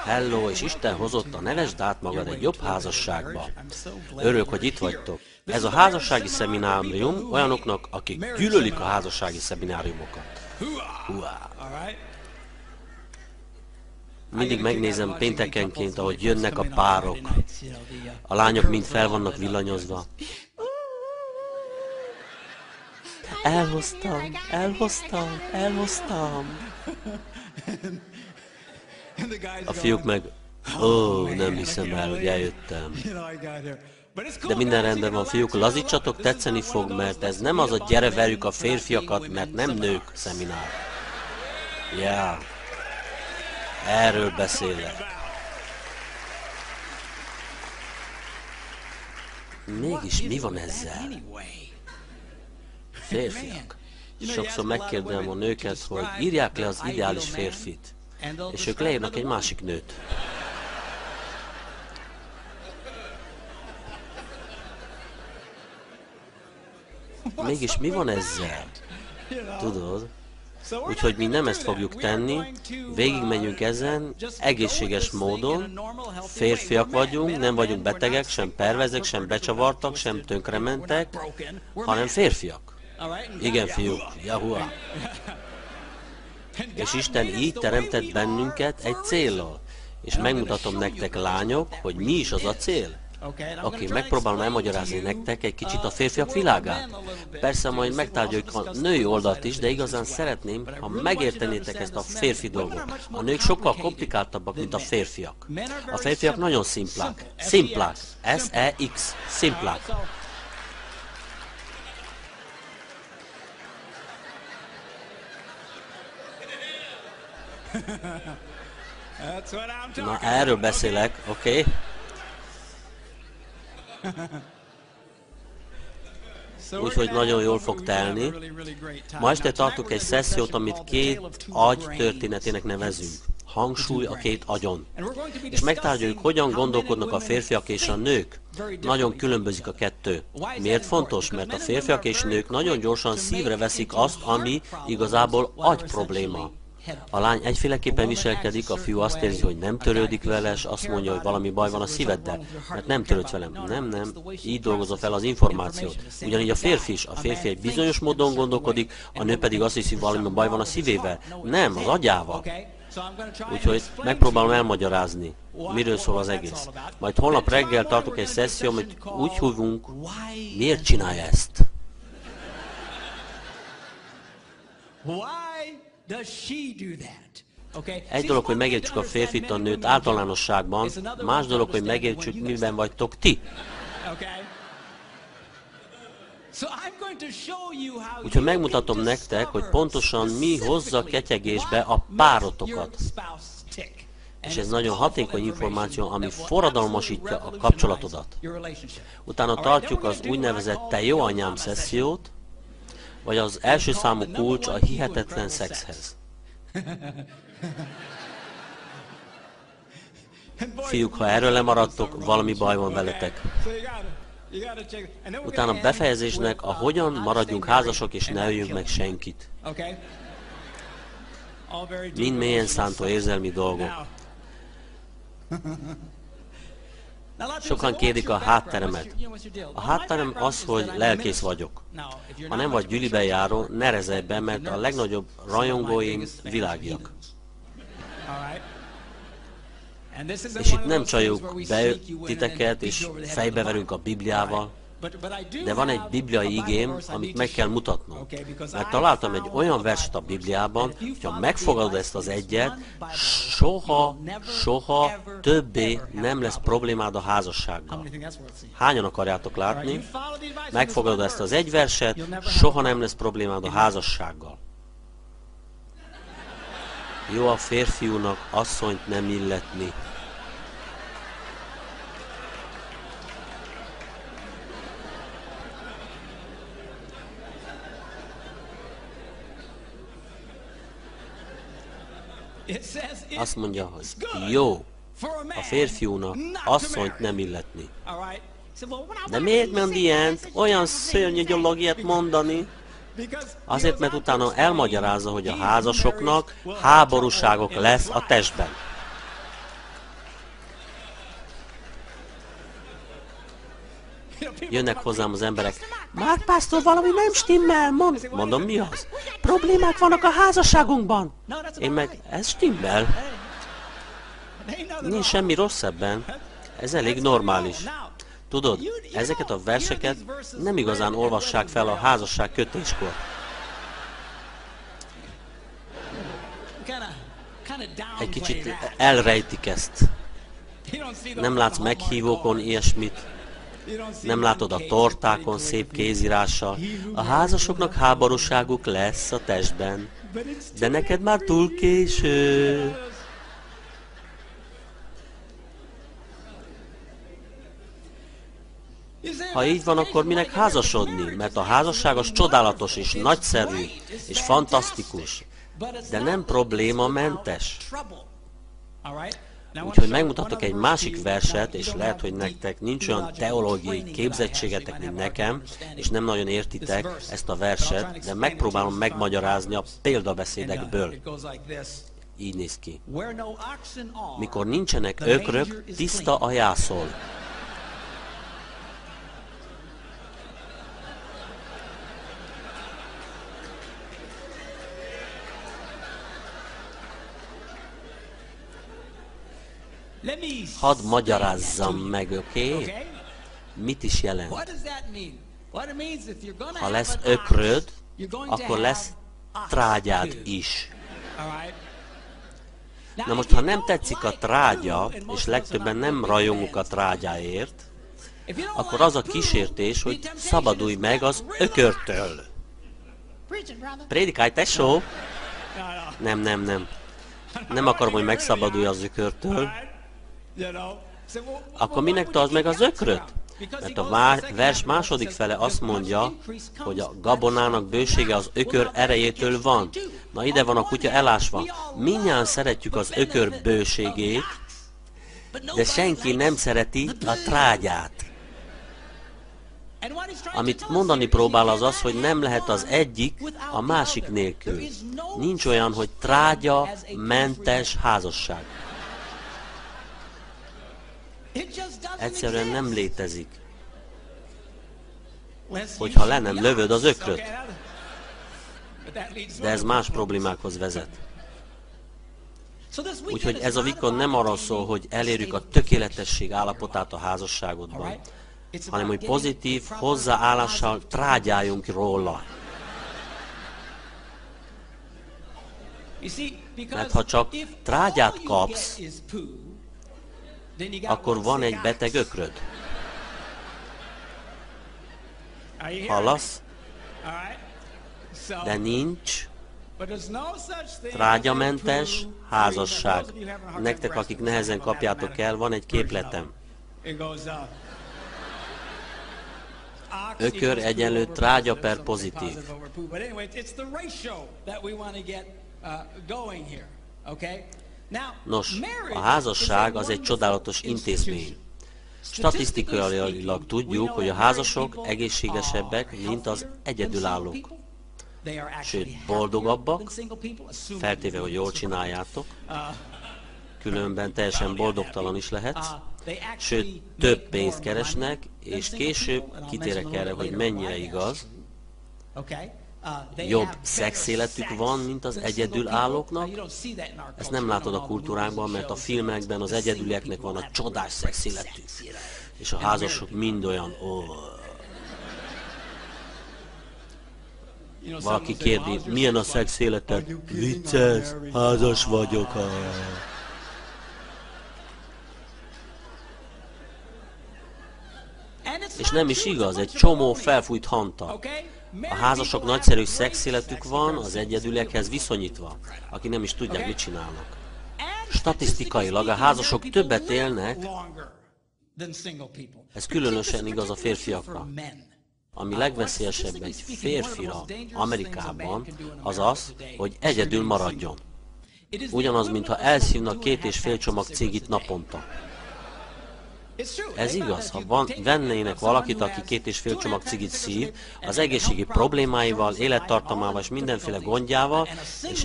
Hello, és Isten hozott a nevesd át magad egy jobb házasságba. Örülök, hogy itt vagytok. Ez a házassági szeminárium olyanoknak, akik gyűlölik a házassági szemináriumokat. Húá! Mindig megnézem péntekenként, ahogy jönnek a párok. A lányok mind fel vannak villanyozva. Elhoztam. A fiúk meg, nem hiszem el, hogy eljöttem. De minden rendben van, fiúk, lazítsatok, tetszeni fog, mert ez nem az a gyere verjük a férfiakat, mert nem nők szeminár. Ja, erről beszélek. Mégis mi van ezzel? Férfiak. Sokszor megkérdem a nőket, hogy írják le az ideális férfit, és ők leírnak egy másik nőt. Mégis mi van ezzel? Tudod? Úgyhogy mi nem ezt fogjuk tenni, végigmegyünk ezen, egészséges módon, férfiak vagyunk, nem vagyunk betegek, sem pervezek, sem becsavartak, sem tönkrementek, hanem férfiak. Igen, fiúk, Jahua. És Isten így teremtett bennünket egy céllal. És megmutatom nektek, lányok, hogy mi is az a cél. Oké, megpróbálom elmagyarázni nektek egy kicsit a férfiak világát. Persze majd megtárgyaljuk a női oldalt is, de igazán szeretném, ha megértenétek ezt a férfi dolgot. A nők sokkal komplikáltabbak, mint a férfiak. A férfiak nagyon szimplák. Szimplák. S-E-X. Szimplák. Na, erről beszélek, oké? Úgyhogy nagyon jól fog telni. Ma este tartunk egy szessziót, amit két agy történetének nevezünk. Hangsúly a két agyon. És megtárgyaljuk, hogyan gondolkodnak a férfiak és a nők. Nagyon különbözik a kettő. Miért fontos? Mert a férfiak és nők nagyon gyorsan szívre veszik azt, ami igazából agy probléma. A lány egyféleképpen viselkedik, a fiú azt érzi, hogy nem törődik vele, és azt mondja, hogy valami baj van a szíveddel, mert nem törődsz velem. Nem, így dolgozza fel az információt. Ugyanígy a férfi is. A férfi egy bizonyos módon gondolkodik, a nő pedig azt hiszi, hogy valami baj van a szívével. Nem, az agyával. Úgyhogy megpróbálom elmagyarázni, miről szól az egész. Majd holnap reggel tartok egy szesszió, amit úgy hívunk, miért csinálja ezt? Egy dolog, hogy megértsük a férfit, a nőt általánosságban, más dolog, hogy megértsük, miben vagytok ti. Úgyhogy megmutatom nektek, hogy pontosan mi hozza ketyegésbe a párotokat. És ez nagyon hatékony információ, ami forradalmasítja a kapcsolatodat. Utána tartjuk az úgynevezett te jó anyám szessziót, vagy az első számú kulcs a hihetetlen szexhez. Fiúk, ha erről lemaradtok, valami baj van veletek. Utána a befejezésnek a hogyan maradjunk házasok és ne öljünk meg senkit. Mind mélyen szántó érzelmi dolgok. Sokan kérik a hátteremet. A hátterem az, hogy lelkész vagyok. Ha nem vagy gyülibe járó, ne rezelj be, mert a legnagyobb rajongóim világiak. És itt nem csaljuk be titeket, és fejbeverünk a Bibliával, de van egy bibliai igém, amit meg kell mutatnom. Mert találtam egy olyan verset a Bibliában, hogyha megfogadod ezt az egyet, soha többé nem lesz problémád a házassággal. Hányan akarjátok látni? Megfogadod ezt az egy verset, soha nem lesz problémád a házassággal. Jó a férfiúnak asszonyt nem illetni. Azt mondja, hogy jó a férfiúnak asszonyt nem illetni. De miért mond ilyent? Olyan szörnyű dolog ilyet mondani. Azért, mert utána elmagyarázza, hogy a házasoknak háborúságok lesz a testben. Jönnek hozzám az emberek, Mark Pásztor, valami nem stimmel, mondom, mi az? Problémák vannak a házasságunkban. Én meg, ez stimmel. Nincs semmi rossz ebben. Ez elég normális. Tudod, ezeket a verseket nem igazán olvassák fel a házasság kötéskor. Egy kicsit elrejtik ezt. Nem látsz meghívókon ilyesmit. Nem látod a tortákon szép kézírással. A házasoknak háborúságuk lesz a testben. De neked már túl késő. Ha így van, akkor minek házasodni? Mert a házasság az csodálatos és nagyszerű és fantasztikus. De nem problémamentes. Úgyhogy megmutatok egy másik verset, és lehet, hogy nektek nincs olyan teológiai képzettségetek, mint nekem, és nem nagyon értitek ezt a verset, de megpróbálom megmagyarázni a példabeszédekből. Így néz ki. Mikor nincsenek ökrök, tiszta a jászol. Hadd magyarázzam meg, oké? Mit is jelent? Ha lesz ökröd, akkor lesz trágyád is. Na most, ha nem tetszik a trágya, és legtöbben nem rajongunk a trágyáért, akkor az a kísértés, hogy szabadulj meg az ökörtől. Prédikálj, tesó! Nem. Nem akarom, hogy megszabadulj az ökörtől. Akkor minek tart meg az ökröt? Mert a vers második fele azt mondja, hogy a gabonának bősége az ökör erejétől van. Na ide van a kutya elásva. Mindnyájan szeretjük az ökör bőségét, de senki nem szereti a trágyát. Amit mondani próbál az az, hogy nem lehet az egyik a másik nélkül. Nincs olyan, hogy trágya-mentes házasság. Egyszerűen nem létezik. Hogyha le nem lövöd az ökröt. De ez más problémákhoz vezet. Úgyhogy ez a vikon nem arról szól, hogy elérjük a tökéletesség állapotát a házasságodban, hanem hogy pozitív hozzáállással trágyáljunk róla. Mert ha csak trágyát kapsz, akkor van egy beteg ökröd. Hallasz? De nincs trágyamentes házasság. Nektek, akik nehezen kapjátok el, van egy képletem. Ökör egyenlő trágya per pozitív. Nos, a házasság az egy csodálatos intézmény. Statisztikailag tudjuk, hogy a házasok egészségesebbek, mint az egyedülállók. Sőt, boldogabbak, feltéve, hogy jól csináljátok, különben teljesen boldogtalan is lehetsz, sőt, több pénzt keresnek, és később kitérek erre, hogy mennyire igaz, jobb szexéletük van, mint az egyedülállóknak. Ezt nem látod a kultúránkban, mert a filmekben az egyedülieknek van a csodás szexéletük, és a házasok mind olyan, Valaki kérdi, milyen a szexéleted? Vicces, házas vagyok. És nem is igaz, egy csomó felfújt hanta. A házasok nagyszerű szexéletük van az egyedüliekhez viszonyítva, akik nem is tudják, mit csinálnak. Statisztikailag a házasok többet élnek, ez különösen igaz a férfiakra. Ami legveszélyesebb egy férfira Amerikában, az az, hogy egyedül maradjon. Ugyanaz, mintha elszívnak 2,5 csomag cigit naponta. Ez igaz, ha vennének valakit, aki 2,5 csomag cigit szív, az egészségi problémáival, élettartamával és mindenféle gondjával, és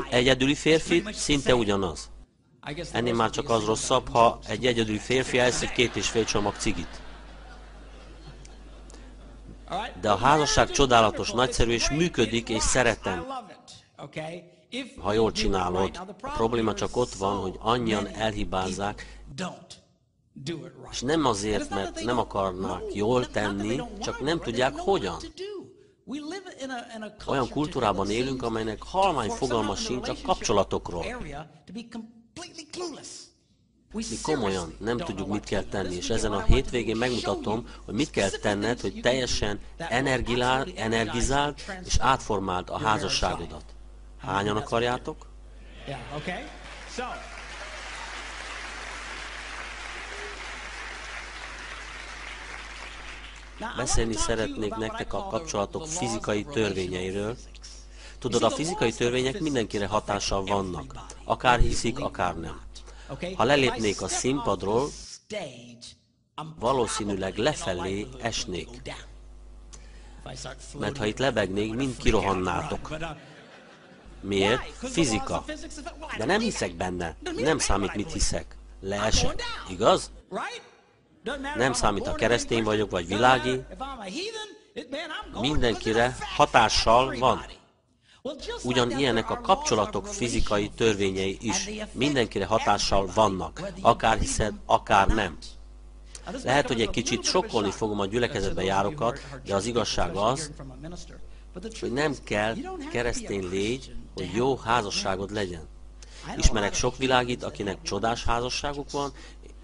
egyedüli férfi szinte ugyanaz. Ennél már csak az rosszabb, ha egy egyedüli férfi elszív 2,5 csomag cigit. De a házasság csodálatos, nagyszerű és működik, és szeretem, ha jól csinálod. A probléma csak ott van, hogy annyian elhibázzák, és nem azért, mert nem akarnak jól tenni, csak nem tudják hogyan. Olyan kultúrában élünk, amelynek halvány fogalma sincs a kapcsolatokról. Mi komolyan nem tudjuk, mit kell tenni, és ezen a hétvégén megmutatom, hogy mit kell tenned, hogy teljesen energizáld és átformáld a házasságodat. Hányan akarjátok? Beszélni szeretnék nektek a kapcsolatok fizikai törvényeiről. Tudod, a fizikai törvények mindenkire hatással vannak, akár hiszik, akár nem. Ha lelépnék a színpadról, valószínűleg lefelé esnék. Mert ha itt lebegnék, mind kirohannátok. Miért? Fizika. De nem hiszek benne. Nem számít, mit hiszek. Leesek. Igaz? Nem számít, ha keresztény vagyok, vagy világi. Mindenkire hatással van. Ugyanilyenek a kapcsolatok fizikai törvényei is. Mindenkire hatással vannak. Akár hiszed, akár nem. Lehet, hogy egy kicsit sokkolni fogom a gyülekezetbe járókat, de az igazság az, hogy nem kell keresztény légy, hogy jó házasságod legyen. Ismerek sok világit, akinek csodás házasságuk van,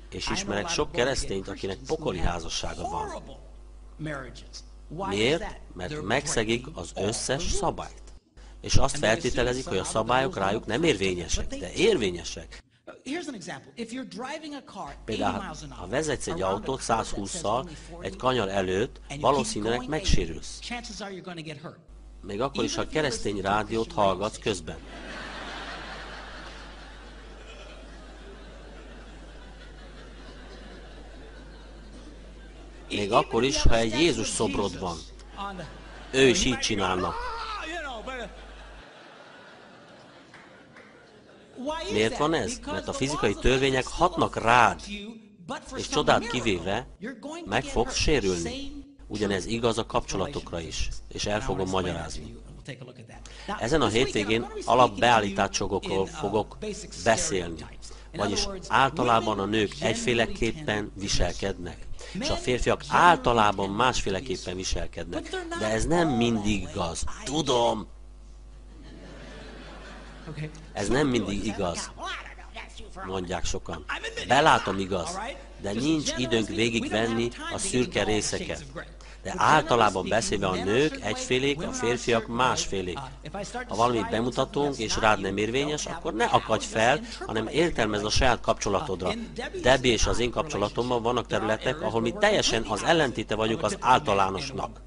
és ismerek sok keresztényt, akinek pokoli házassága van. Miért? Mert megszegik az összes szabályt. És azt feltételezik, hogy a szabályok rájuk nem érvényesek, de érvényesek. Például, ha vezetsz egy autót 120-szal egy kanyar előtt, valószínűleg megsérülsz. Még akkor is, ha keresztény rádiót hallgatsz közben. Még akkor is, ha egy Jézus szobrod van. Ő is így csinálna. Miért van ez? Mert a fizikai törvények hatnak rád, és csodát kivéve meg fogsz sérülni. Ugyanez igaz a kapcsolatokra is, és el fogom magyarázni. Ezen a hétvégén alapbeállításokról fogok beszélni. Vagyis általában a nők egyféleképpen viselkednek, és a férfiak általában másféleképpen viselkednek. De ez nem mindig igaz. Tudom! Ez nem mindig igaz, mondják sokan. Belátom, igaz, de nincs időnk végigvenni a szürke részeket. De általában beszélve a nők egyfélék, a férfiak másfélék. Ha valamit bemutatunk, és rád nem érvényes, akkor ne akadj fel, hanem értelmezd a saját kapcsolatodra. Debbie és az én kapcsolatomban vannak területek, ahol mi teljesen az ellentéte vagyunk az általánosnak.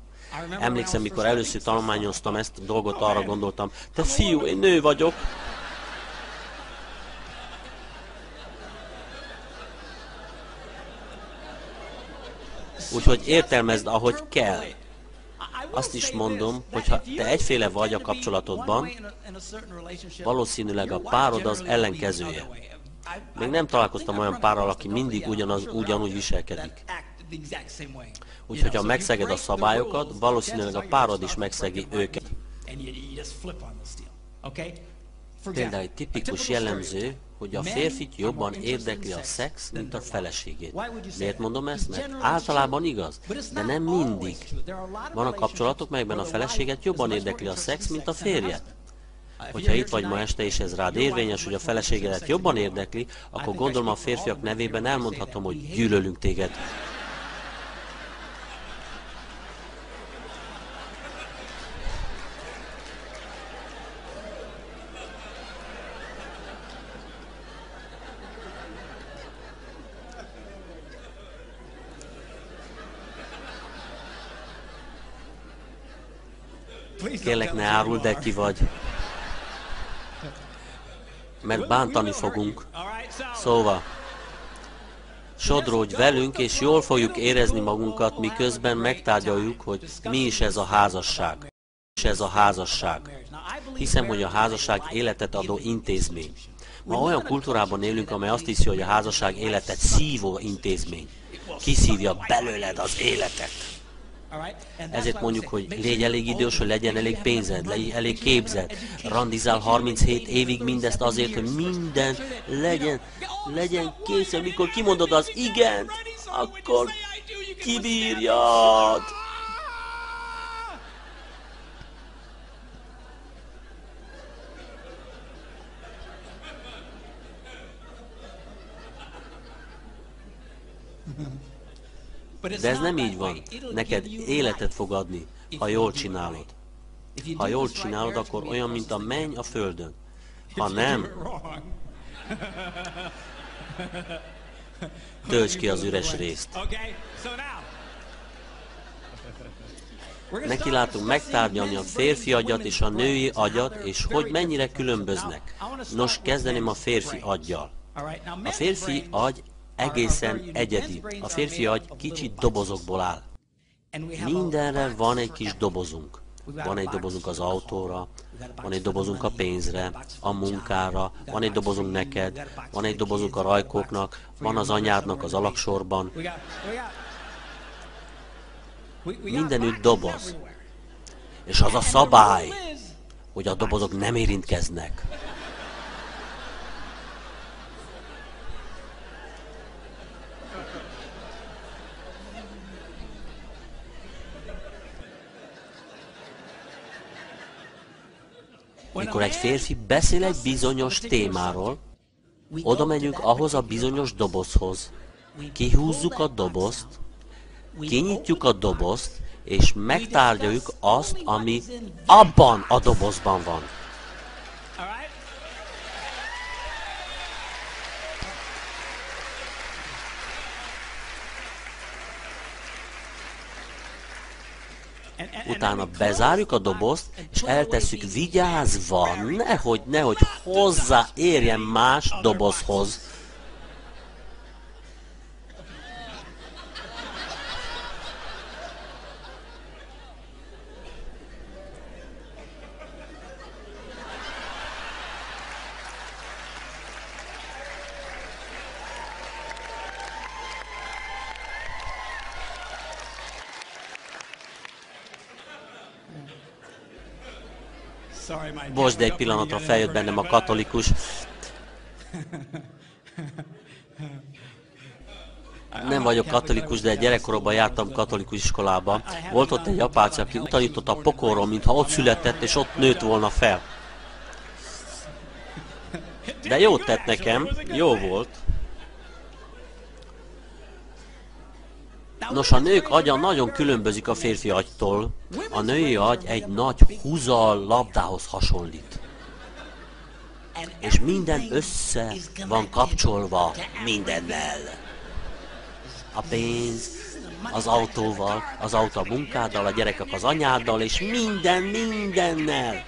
Emlékszem, mikor először tanulmányoztam ezt a dolgot, arra gondoltam, te fiú, én nő vagyok. Úgyhogy értelmezd, ahogy kell. Azt is mondom, hogy ha te egyféle vagy a kapcsolatodban, valószínűleg a párod az ellenkezője. Még nem találkoztam olyan párral, aki mindig ugyanúgy viselkedik. Úgyhogy ha megszeged a szabályokat, valószínűleg a párod is megszegi őket. Például egy tipikus jellemző, hogy a férfit jobban érdekli a szex, mint a feleségét. Miért mondom ezt? Mert általában igaz, de nem mindig. Vannak kapcsolatok, melyekben a feleséget jobban érdekli a szex, mint a férjet. Hogyha itt vagy ma este, és ez rád érvényes, hogy a feleségedet jobban érdekli, akkor gondolom a férfiak nevében elmondhatom, hogy gyűlölünk téged. Kérlek, ne áruld el, ki vagy. Mert bántani fogunk. Szóval, sodródj velünk, és jól fogjuk érezni magunkat, miközben megtárgyaljuk, hogy mi is ez a házasság. És ez a házasság. Hiszem, hogy a házasság életet adó intézmény. Ma olyan kultúrában élünk, amely azt hiszi, hogy a házasság életet szívó intézmény. Kiszívja belőled az életet. Ezért mondjuk, hogy légy elég idős, hogy legyen elég pénzed, legyen elég képzett. Randizál 37 évig mindezt azért, hogy minden legyen készen. Mikor kimondod az igent, akkor kibírjad. De ez nem így van. Neked életet fog adni, ha jól csinálod. Ha jól csinálod, akkor olyan, mint a menny a földön. Ha nem, töltsd ki az üres részt. Neki látunk megtárgyalni a férfi agyat és a női agyat, és hogy mennyire különböznek. Nos, kezdeném a férfi aggyal. A férfi agy egészen egyedi. A férfi agy kicsi dobozokból áll. Mindenre van egy kis dobozunk. Van egy dobozunk az autóra, van egy dobozunk a pénzre, a munkára, van egy dobozunk neked, van egy dobozunk a rajkóknak, van az anyádnak az alaksorban. Mindenütt doboz. És az a szabály, hogy a dobozok nem érintkeznek. Mikor egy férfi beszél egy bizonyos témáról, oda megyünk ahhoz a bizonyos dobozhoz, kihúzzuk a dobozt, kinyitjuk a dobozt, és megtárgyaljuk azt, ami abban a dobozban van. Utána bezárjuk a dobozt, és eltesszük vigyázva, nehogy hozzáérjen más dobozhoz. Bocs, de egy pillanatra feljött bennem a katolikus. Nem vagyok katolikus, de gyerekkoromban jártam katolikus iskolába. Volt ott egy apáca, aki tanított a pokolról, mintha ott született, és ott nőtt volna fel. De jót tett nekem, jó volt. Nos, a nők agya nagyon különbözik a férfi agytól. A női agy egy nagy húzal labdához hasonlít. És minden össze van kapcsolva mindennel. A pénz, az autóval, az autó a munkáddal, a gyerekek az anyáddal, és mindennel.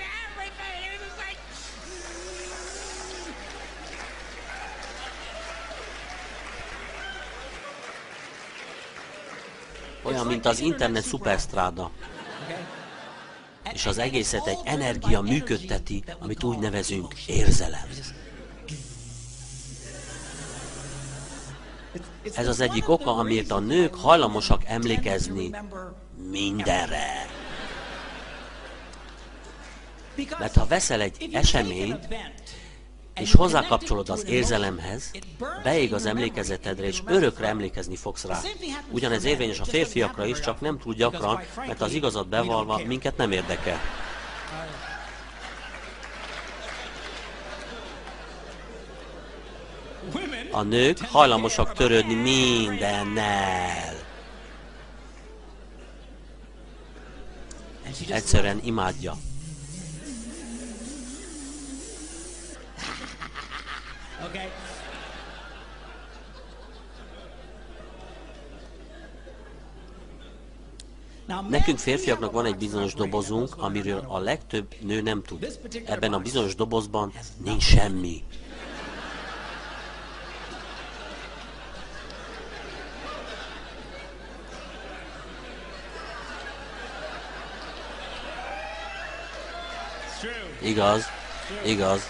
Olyan, mint az internet szupersztráda. És az egészet egy energia működteti, amit úgy nevezünk érzelem. Ez az egyik oka, amiért a nők hajlamosak emlékezni mindenre. Mert ha veszel egy eseményt, és hozzákapcsolod az érzelemhez, beég az emlékezetedre, és örökre emlékezni fogsz rá. Ugyanez érvényes a férfiakra is, csak nem túl gyakran, mert az igazat bevallva minket nem érdekel. A nők hajlamosak törődni mindennel. Egyszerűen imádja. Nekünk férfiaknak van egy bizonyos dobozunk, amiről a legtöbb nő nem tud. Ebben a bizonyos dobozban nincs semmi. Igaz, igaz.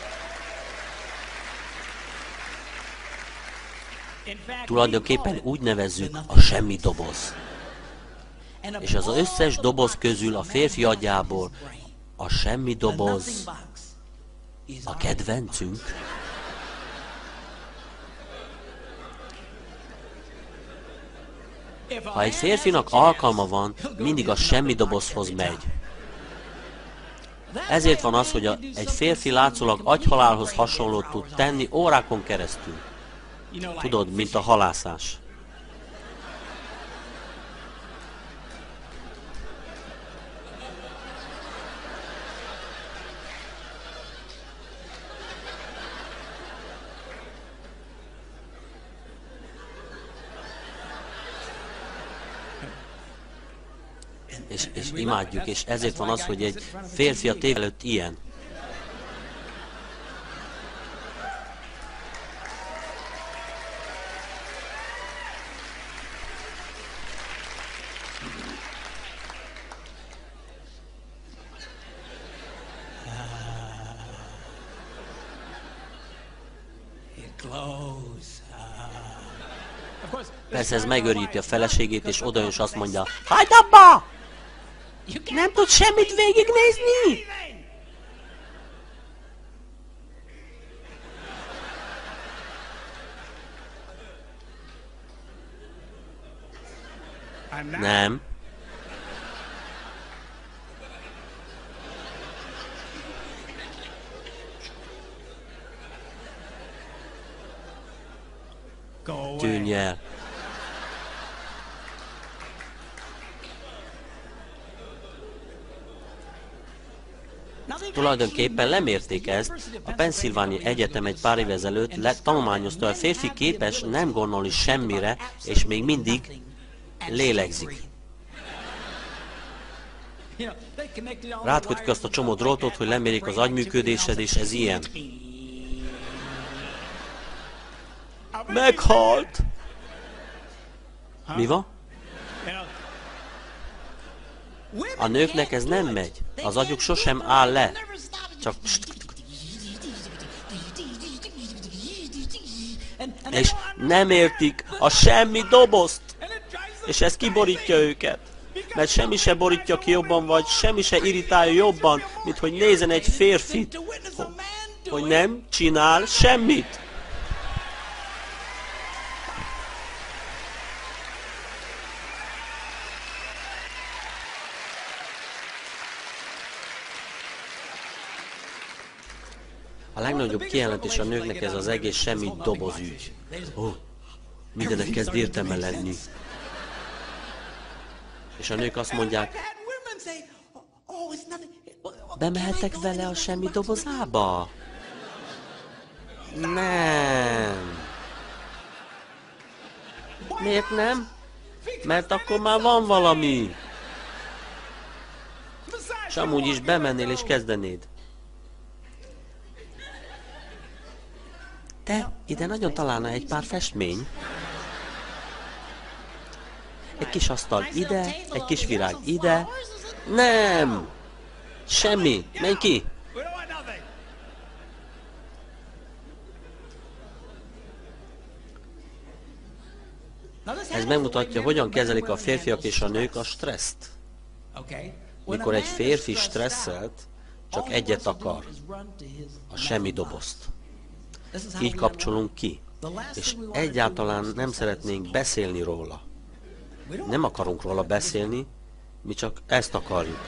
Tulajdonképpen úgy nevezzük a semmi doboz. És az összes doboz közül a férfi agyából a semmi doboz a kedvencünk. Ha egy férfinak alkalma van, mindig a semmi dobozhoz megy. Ezért van az, hogy egy férfi látszólag agyhalálhoz hasonlót tud tenni órákon keresztül. Tudod, mint a halászás. És imádjuk, és ezért van az, hogy egy férfi a tévé előtt ilyen. Persze ez megőríti a feleségét, és odajön, és azt mondja, hagyd abba! Nem tud semmit végignézni! Nem. Tűnj el. Tulajdonképpen lemérték ezt. A Pennsylvania Egyetem egy pár évvel ezelőtt tanulmányozta, a férfi képes nem gondolni semmire, és még mindig lélegzik. Rátkötik azt a csomó drótot, hogy lemérjék az agyműködésed, és ez ilyen. Meghalt! Mi van? A nőknek ez nem megy. Az agyuk sosem áll le. Csak... És nem értik a semmi dobozt. És ez kiborítja őket. Mert semmi se borítja ki jobban, vagy semmi se irritálja jobban, mint hogy nézen egy férfit, hogy nem csinál semmit. A legnagyobb kijelentés a nőknek ez az egész semmi doboz ügy. Mindenek kezd értelme lenni. És a nők azt mondják, bemehetek vele a semmi dobozába? Nem. Miért nem? Mert akkor már van valami. És amúgy is bemennél és kezdenéd. Te, ide nagyon találna egy pár festmény. Egy kis asztal ide, egy kis virág ide. Nem! Semmi! Menj ki! Ez megmutatja, hogyan kezelik a férfiak és a nők a stresszt. Mikor egy férfi stresszelt, csak egyet akar. A semmi dobozt. Így kapcsolunk ki. És egyáltalán nem szeretnénk beszélni róla. Nem akarunk róla beszélni, mi csak ezt akarjuk.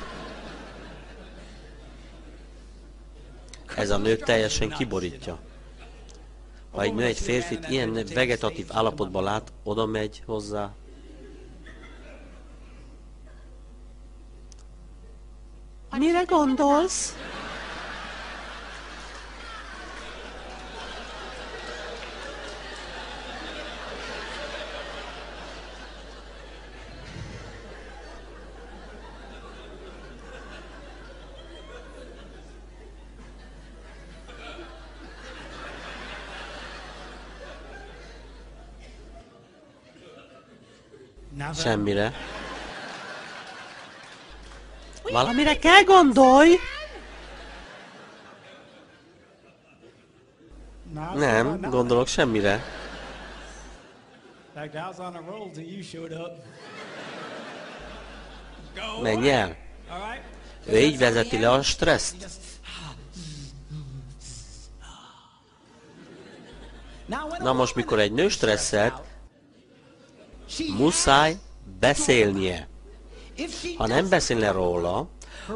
Ez a nőt teljesen kiborítja. Ha egy nő egy férfit ilyen vegetatív állapotban lát, oda megy hozzá. Mire gondolsz? Semmire. Valamire kell gondolj! Nem, gondolok semmire. Menj el! Ő így vezeti le a stresszt. Na most, mikor egy nő stresszelt, muszáj beszélnie. Ha nem beszélne róla,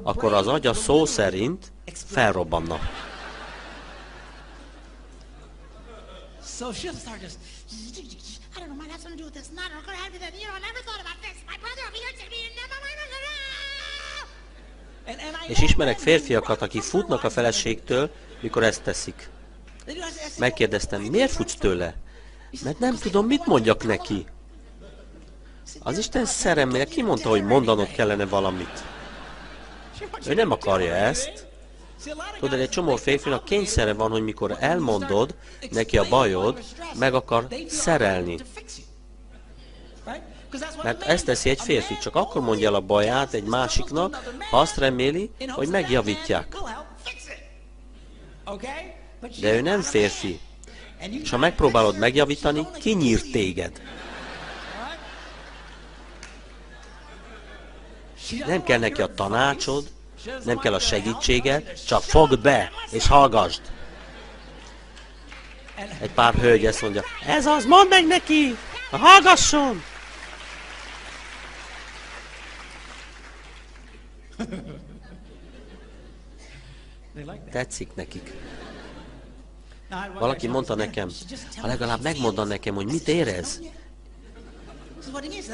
akkor az agya szó szerint felrobbanna. És ismerek férfiakat, akik futnak a feleségtől, mikor ezt teszik. Megkérdeztem, miért futsz tőle? Mert nem tudom, mit mondjak neki. Az Isten szerelmére ki mondta, hogy mondanod kellene valamit? Ő nem akarja ezt. Tudod, egy csomó férfinak kényszere van, hogy mikor elmondod neki a bajod, meg akar szerelni. Mert ezt teszi egy férfi, csak akkor mondja el a baját egy másiknak, ha azt reméli, hogy megjavítják. De ő nem férfi. És ha megpróbálod megjavítani, kinyír téged. Nem kell neki a tanácsod, nem kell a segítséged, csak fogd be, és hallgasd. Egy pár hölgy ezt mondja, ez az, mondd meg neki, hallgasson! Tetszik nekik. Valaki mondta nekem, ha legalább megmondta nekem, hogy mit érez.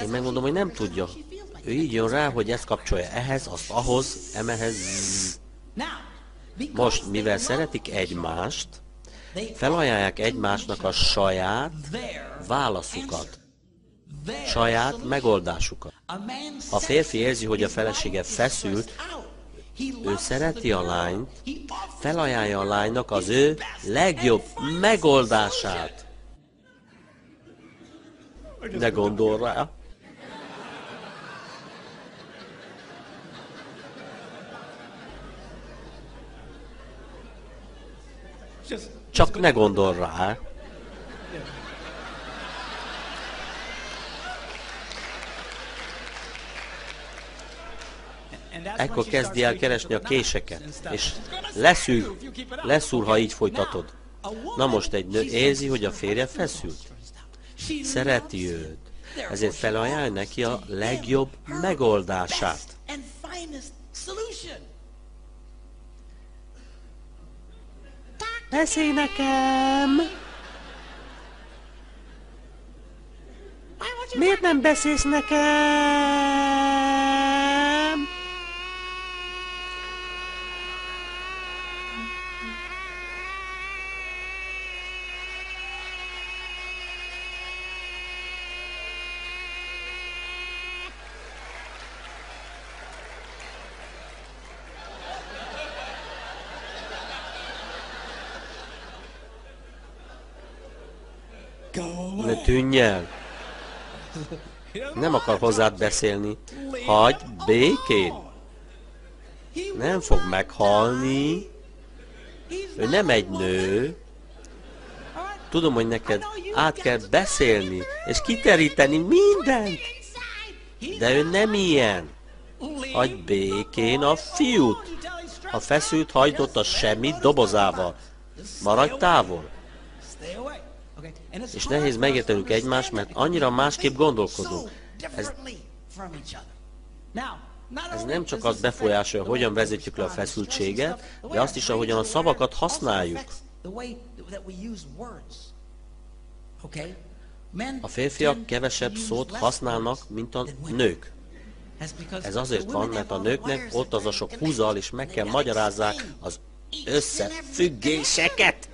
Én megmondom, hogy nem tudja. Ő így jön rá, hogy ezt kapcsolja ehhez, azt ahhoz, emehez. Most, mivel szeretik egymást, felajánlják egymásnak a saját válaszukat, saját megoldásukat. Ha a férfi érzi, hogy a felesége feszült, ő szereti a lányt, felajánlja a lánynak az ő legjobb megoldását. Ne gondol rá. Csak ne gondol rá. Ekkor kezdi el keresni a késeket, és leszúr, ha így folytatod. Na most egy nő érzi, hogy a férje feszült. Szereti őt, ezért felajánlja neki a legjobb megoldását. Beszélj nekem! Miért nem beszélsz nekem? Ne tűnj el! Nem akar hozzád beszélni. Hagyd békén! Nem fog meghalni. Ő nem egy nő. Tudom, hogy neked át kell beszélni, és kiteríteni mindent. De ő nem ilyen. Hagyd békén a fiút. Ha feszült, hagyd ott a semmit dobozával. Maradj távol. És nehéz megértenünk egymást, mert annyira másképp gondolkodunk. Ez nem csak azt befolyásolja, hogyan vezetjük le a feszültséget, de azt is, ahogyan a szavakat használjuk. A férfiak kevesebb szót használnak, mint a nők. Ez azért van, mert a nőknek ott az a sok húzal, és meg kell magyarázzák az összefüggéseket.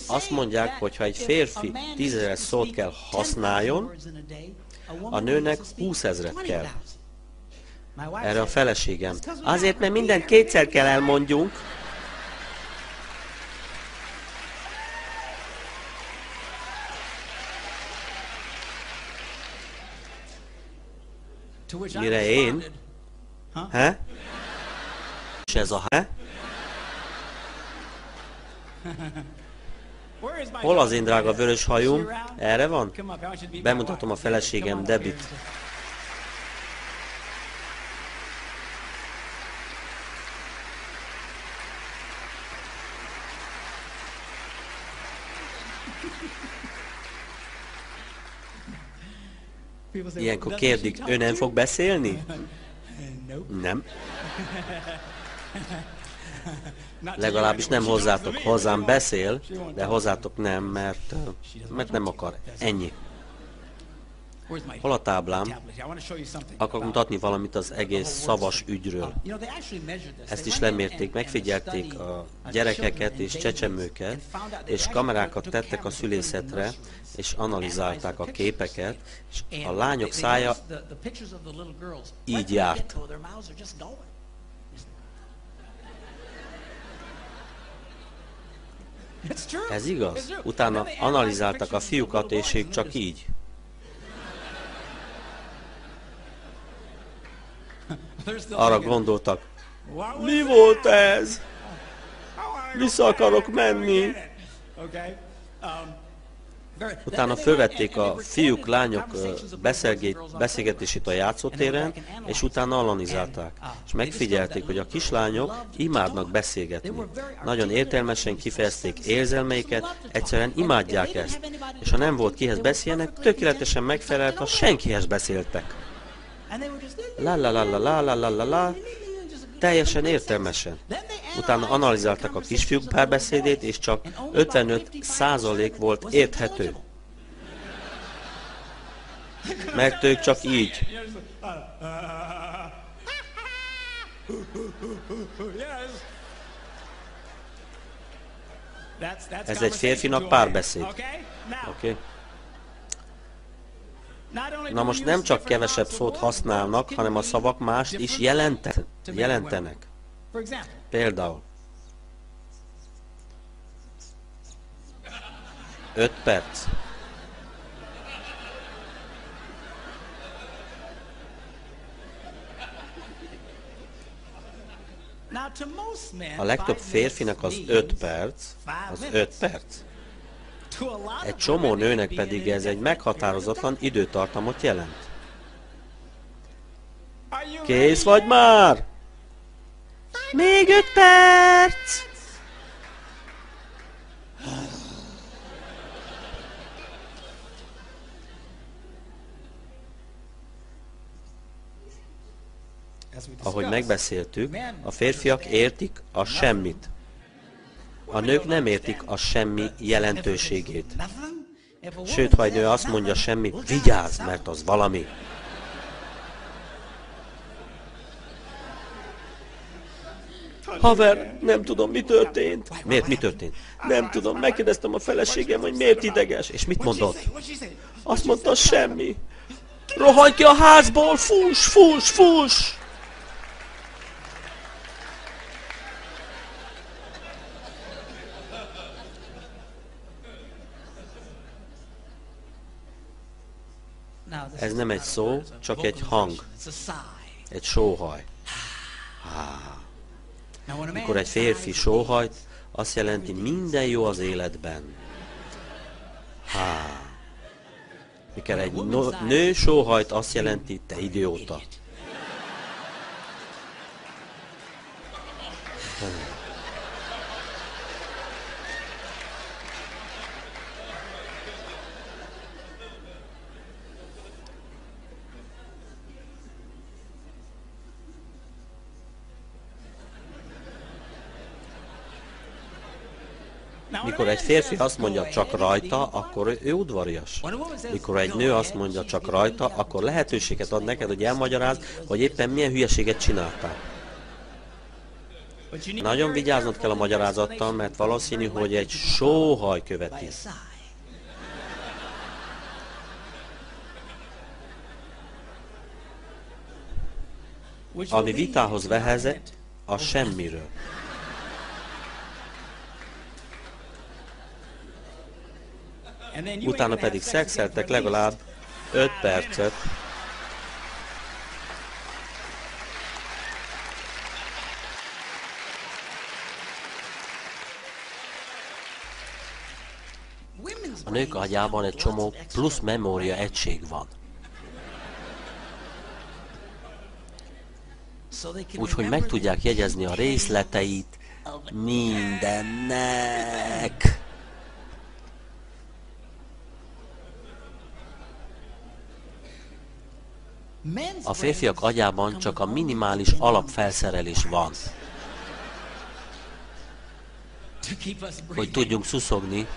Azt mondják, hogy ha egy férfi 10 000 szót kell használjon, a nőnek 20 000 kell. Erre a feleségem. Azért, mert mindent kétszer kell elmondjunk. Mire én? He? És ez a he? Hol az én drága vörös hajóm? Erre van? Bemutatom a feleségem, Debit. Ilyenkor kérdik, ő nem fog beszélni? Nem. Legalábbis nem hozzátok. Hozzám beszél, de hozzátok nem, mert nem akar. Ennyi. Hol a táblám? Akarok mutatni valamit az egész szavas ügyről. Ezt is lemérték, megfigyelték a gyerekeket és csecsemőket, és kamerákat tettek a szülészetre, és analizálták a képeket, és a lányok szája így járt. Ez igaz? Utána analizáltak a fiúkat, és ők csak így. Arra gondoltak, mi volt ez? Vissza akarok menni. Utána fölvették a fiúk, lányok beszélgetését a játszótéren, és utána analizálták. És megfigyelték, hogy a kislányok imádnak beszélgetni. Nagyon értelmesen kifejezték érzelmeiket, egyszerűen imádják ezt. És ha nem volt kihez beszélnek, tökéletesen megfelelt, ha senkihez beszéltek. La la la la la la la la la, teljesen értelmesen. Utána analizáltak a kisfiúk párbeszédét, és csak 55% volt érthető. Mert ők csak így. Ez egy férfinak párbeszéd. Oké? Na most nem csak kevesebb szót használnak, hanem a szavak mást is jelentenek. Például 5 perc. A legtöbb férfinak az 5 perc, Egy csomó nőnek pedig ez egy meghatározatlan időtartamot jelent. Kész vagy már? Még 5 perc! Ahogy megbeszéltük, a férfiak értik a semmit. A nők nem értik a semmi jelentőségét. Sőt, ha egy nő azt mondja semmi, vigyázz, mert az valami. Haver, nem tudom, mi történt. Miért, mi történt? Nem tudom, megkérdeztem a feleségem, hogy miért ideges. És mit mondott? Azt mondta, semmi. Rohanj ki a házból, fuss, fuss, fuss! Ez nem egy szó, csak egy hang. Egy sóhaj. Mikor egy férfi sóhajt, azt jelenti, minden jó az életben. Mikor egy nő sóhajt, azt jelenti, te idióta. Mikor egy férfi azt mondja csak rajta, akkor ő udvarias. Mikor egy nő azt mondja csak rajta, akkor lehetőséget ad neked, hogy elmagyarázd, hogy éppen milyen hülyeséget csináltál. Nagyon vigyáznod kell a magyarázattal, mert valószínű, hogy egy sóhaj követi. Ami vitához vezet, a semmiről. Utána pedig szexeltek legalább 5 percet. A nők agyában egy csomó plusz memória egység van. Úgyhogy meg tudják jegyezni a részleteit mindennek. A férfiak agyában csak a minimális alapfelszerelés van, hogy tudjunk szuszogni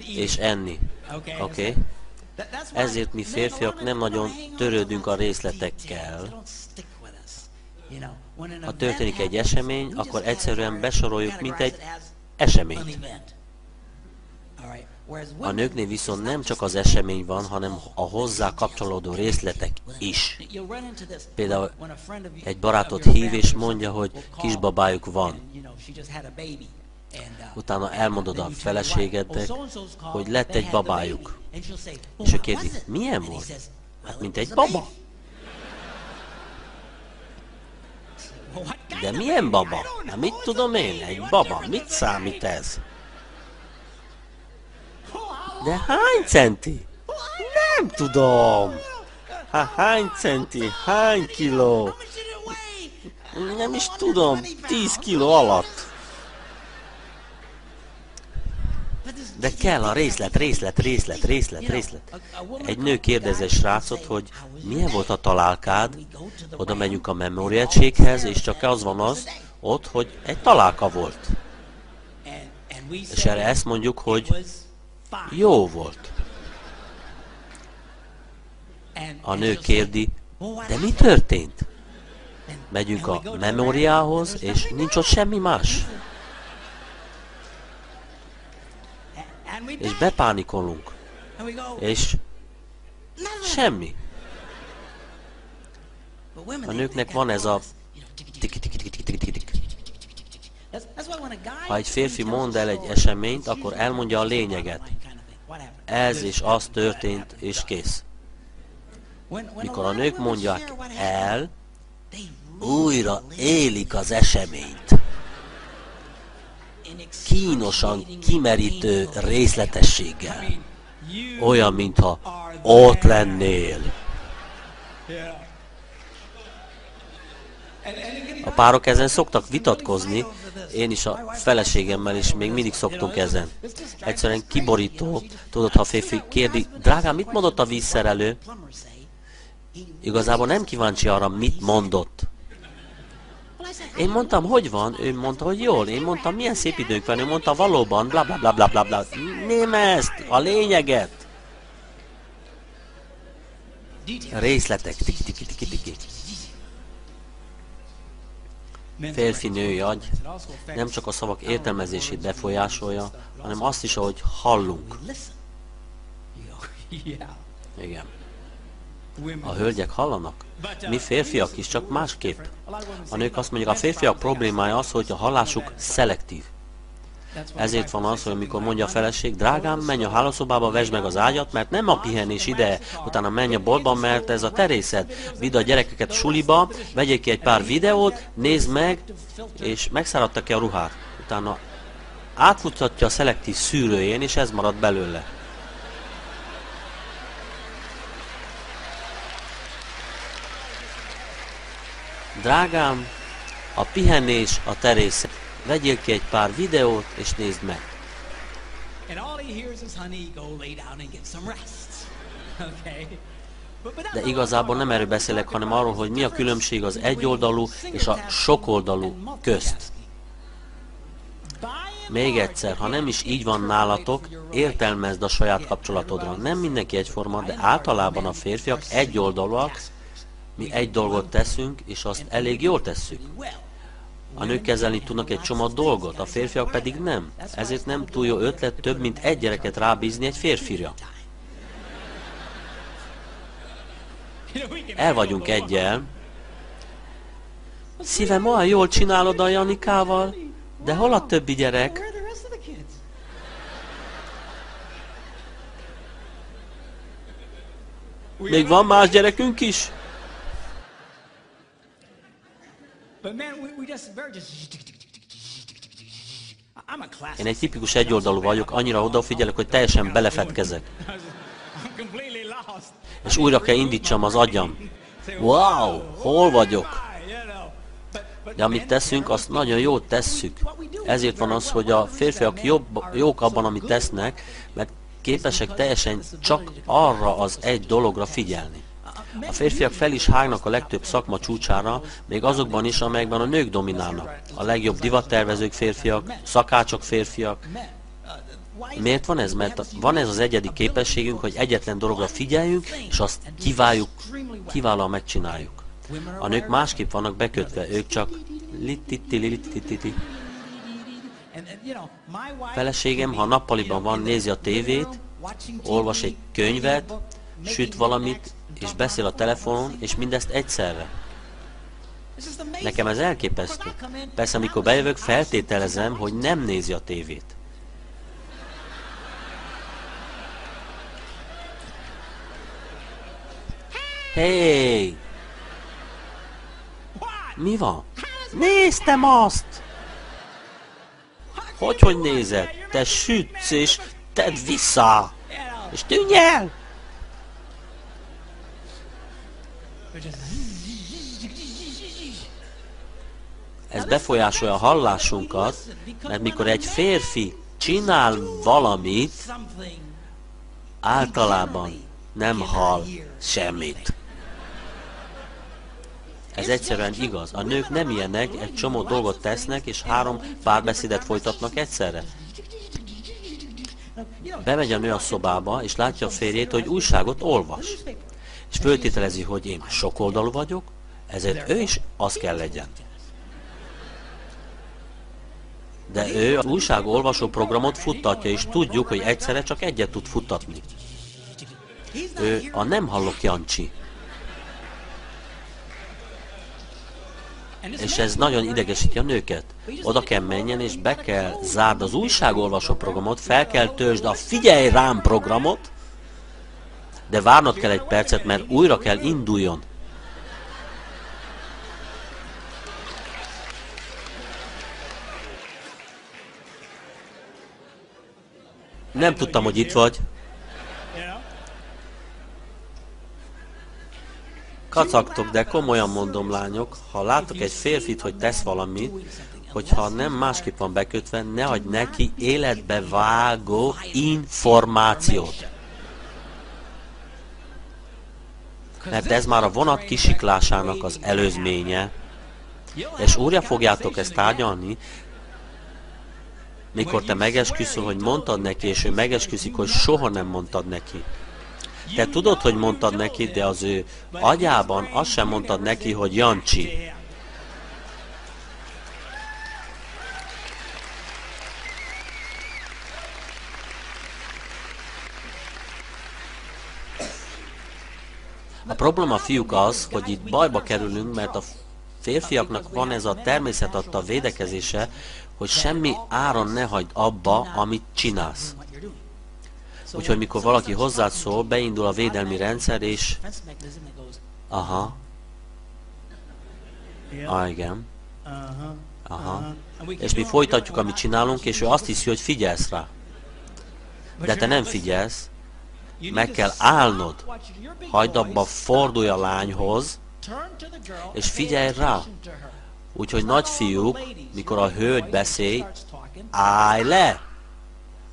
és enni. Oké? Ezért mi férfiak nem nagyon törődünk a részletekkel. Ha történik egy esemény, akkor egyszerűen besoroljuk, mint egy eseményt. A nőknél viszont nem csak az esemény van, hanem a hozzá kapcsolódó részletek is. Például egy barátot hív és mondja, hogy kisbabájuk van. Utána elmondod a feleségednek, hogy lett egy babájuk. És ő kérdi, milyen volt? Hát, mint egy baba. De milyen baba? Hát mit tudom én? Egy baba. Mit számít ez? De hány centi? Nem tudom. Hát hány centi? Hány kiló? Nem is tudom. 10 kiló alatt. De kell a részlet. Egy nő kérdezi egy srácot, hogy milyen volt a találkád, oda megyünk a memóriaegységhez, és csak az van ott, hogy egy találka volt. És erre ezt mondjuk, hogy jó volt. A nő kérdi, de mi történt? Megyünk a memóriához, és nincs ott semmi más. És bepánikolunk. És semmi. A nőknek van ez a tik-tik-tik-tik-tik-tik. Ha egy férfi mond el egy eseményt, akkor elmondja a lényeget. Ez és az történt, és kész. Mikor a nők mondják el, újra élik az eseményt. Kínosan, kimerítő részletességgel. Olyan, mintha ott lennél. A párok ezen szoktak vitatkozni, én is a feleségemmel is még mindig szoktunk ezen. Egyszerűen kiborító, tudod, ha a férfi kérdi, drágám, mit mondott a vízszerelő? Igazából nem kíváncsi arra, mit mondott. Én mondtam, hogy van? Ő mondta, hogy jól. Én mondtam, milyen szép időnk van. Ő mondta, valóban, bla bla bla bla bla bla. Nem ezt, a lényeget. Részletek, tiki tiki tiki tiki. Férfi-női agy nem csak a szavak értelmezését befolyásolja, hanem azt is, ahogy hallunk. Igen. A hölgyek hallanak? Mi férfiak is, csak másképp. A nők azt mondják, a férfiak problémája az, hogy a hallásuk szelektív. Ezért van az, hogy amikor mondja a feleség, drágám, menj a hálószobába, vesd meg az ágyat, mert nem a pihenés ideje, utána menj a boltba, mert ez a terészed. Vidd a gyerekeket suliba, vegyél ki egy pár videót, nézd meg, és megszáradtak-e a ruhát. Utána átfutatja a szelektív szűrőjén, és ez marad belőle. Drágám, a pihenés a terészed. Vegyél ki egy pár videót, és nézd meg. De igazából nem erről beszélek, hanem arról, hogy mi a különbség az egyoldalú és a sokoldalú közt. Még egyszer, ha nem is így van nálatok, értelmezd a saját kapcsolatodra. Nem mindenki egyforma, de általában a férfiak egyoldalúak, mi egy dolgot teszünk, és azt elég jól tesszük. A nők kezelni tudnak egy csomó dolgot, a férfiak pedig nem. Ezért nem túl jó ötlet több, mint egy gyereket rábízni egy férfira. El vagyunk egyel. Szívem, olyan jól csinálod a Janikával, de hol a többi gyerek? Még van más gyerekünk is? Én egy tipikus egyoldalú vagyok, annyira odafigyelek, hogy teljesen belefedkezek. És újra kell indítsam az agyam. Wow, hol vagyok? De amit teszünk, azt nagyon jól tesszük. Ezért van az, hogy a férfiak jók abban, amit tesznek, mert képesek teljesen csak arra az egy dologra figyelni. A férfiak fel is hágnak a legtöbb szakma csúcsára, még azokban is, amelyekben a nők dominálnak. A legjobb divattervezők férfiak, szakácsok férfiak. Miért van ez? Mert van ez az egyedi képességünk, hogy egyetlen dologra figyeljünk, és azt kiválóan megcsináljuk. A nők másképp vannak bekötve, ők csak littiti. Feleségem, ha nappaliban van, nézi a tévét, olvas egy könyvet, süt valamit, és beszél a telefonon, és mindezt egyszerre. Nekem ez elképesztő. Persze, amikor bejövök, feltételezem, hogy nem nézi a tévét. Hey! Mi van? Néztem azt! Hogy nézed? Te sütsz, és tedd vissza! És tűnj el! Ez befolyásolja a hallásunkat, mert mikor egy férfi csinál valamit, általában nem hall semmit. Ez egyszerűen igaz. A nők nem ilyenek, egy csomó dolgot tesznek, és 3 párbeszédet folytatnak egyszerre. Bemegy a nő a szobába, és látja a férjét, hogy újságot olvas. És föltételezi, hogy én sokoldalú vagyok, ezért ő is az kell legyen. De ő az újságolvasó programot futtatja, és tudjuk, hogy egyszerre csak egyet tud futtatni. Ő a nem hallok Jancsi. És ez nagyon idegesíti a nőket. Oda kell menjen, és be kell zárd az újságolvasó programot, fel kell töltsd a Figyelj rám programot, de várnod kell egy percet, mert újra kell induljon. Nem tudtam, hogy itt vagy. Kacagtok, de komolyan mondom, lányok, ha látok egy férfit, hogy tesz valamit, hogyha nem másképp van bekötve, ne adj neki életbe vágó információt. Mert ez már a vonat kisiklásának az előzménye. És újra fogjátok ezt tárgyalni, mikor te megesküszöl, hogy mondtad neki, és ő megesküszik, hogy soha nem mondtad neki. Te tudod, hogy mondtad neki, de az ő agyában azt sem mondtad neki, hogy Jancsi. A probléma, fiúk, az, hogy itt bajba kerülünk, mert a férfiaknak van ez a természet adta védekezése, hogy semmi áron ne hagyd abba, amit csinálsz. Úgyhogy mikor valaki hozzád szól, beindul a védelmi rendszer, és... Aha. Igen. Aha. És mi folytatjuk, amit csinálunk, és ő azt hiszi, hogy figyelsz rá. De te nem figyelsz. Meg kell állnod. Hagyd abba, fordulj a lányhoz, és figyelj rá. Úgyhogy nagyfiúk, mikor a hölgy beszél, állj le!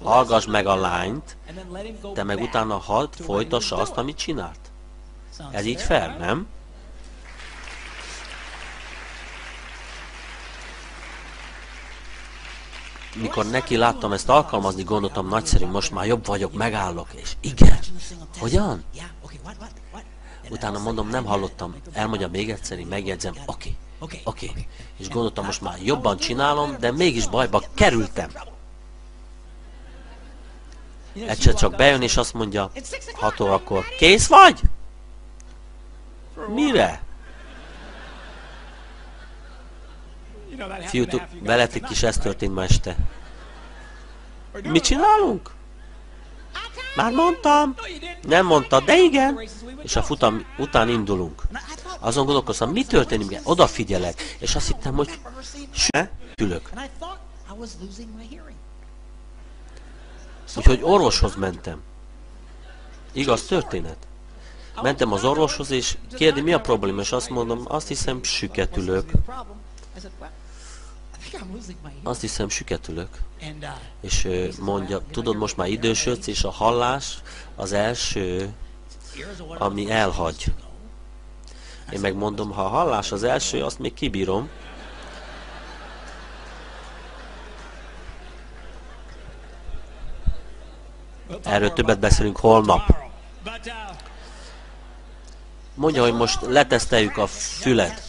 Hallgass meg a lányt, te meg utána hadd folytassa azt, amit csinált. Ez így fair, nem? Mikor neki láttam ezt alkalmazni, gondoltam, nagyszerű, most már jobb vagyok, megállok, és igen. Hogyan? Utána mondom, nem hallottam, elmondja még egyszer, én megjegyzem, oké. És gondoltam, most már jobban csinálom, de mégis bajba kerültem. Egyszer csak bejön, és azt mondja, 6 órakor, kész vagy? Mire? Fiúk, veletek is ez történt ma este. Mit csinálunk? Már mondtam. Nem mondtad, de igen. És a futam után indulunk. Azon gondolkoztam, mi történik? Odafigyelek. És azt hittem, hogy ülök. Úgyhogy orvoshoz mentem. Igaz történet. Mentem az orvoshoz, és kérdi, mi a probléma, és azt mondom, azt hiszem, süketülök. Azt hiszem, süketülök. És mondja, tudod, most már idősödsz, és a hallás az első, ami elhagy. Én megmondom, ha a hallás az első, azt még kibírom. Erről többet beszélünk holnap. Mondja, hogy most leteszteljük a fület.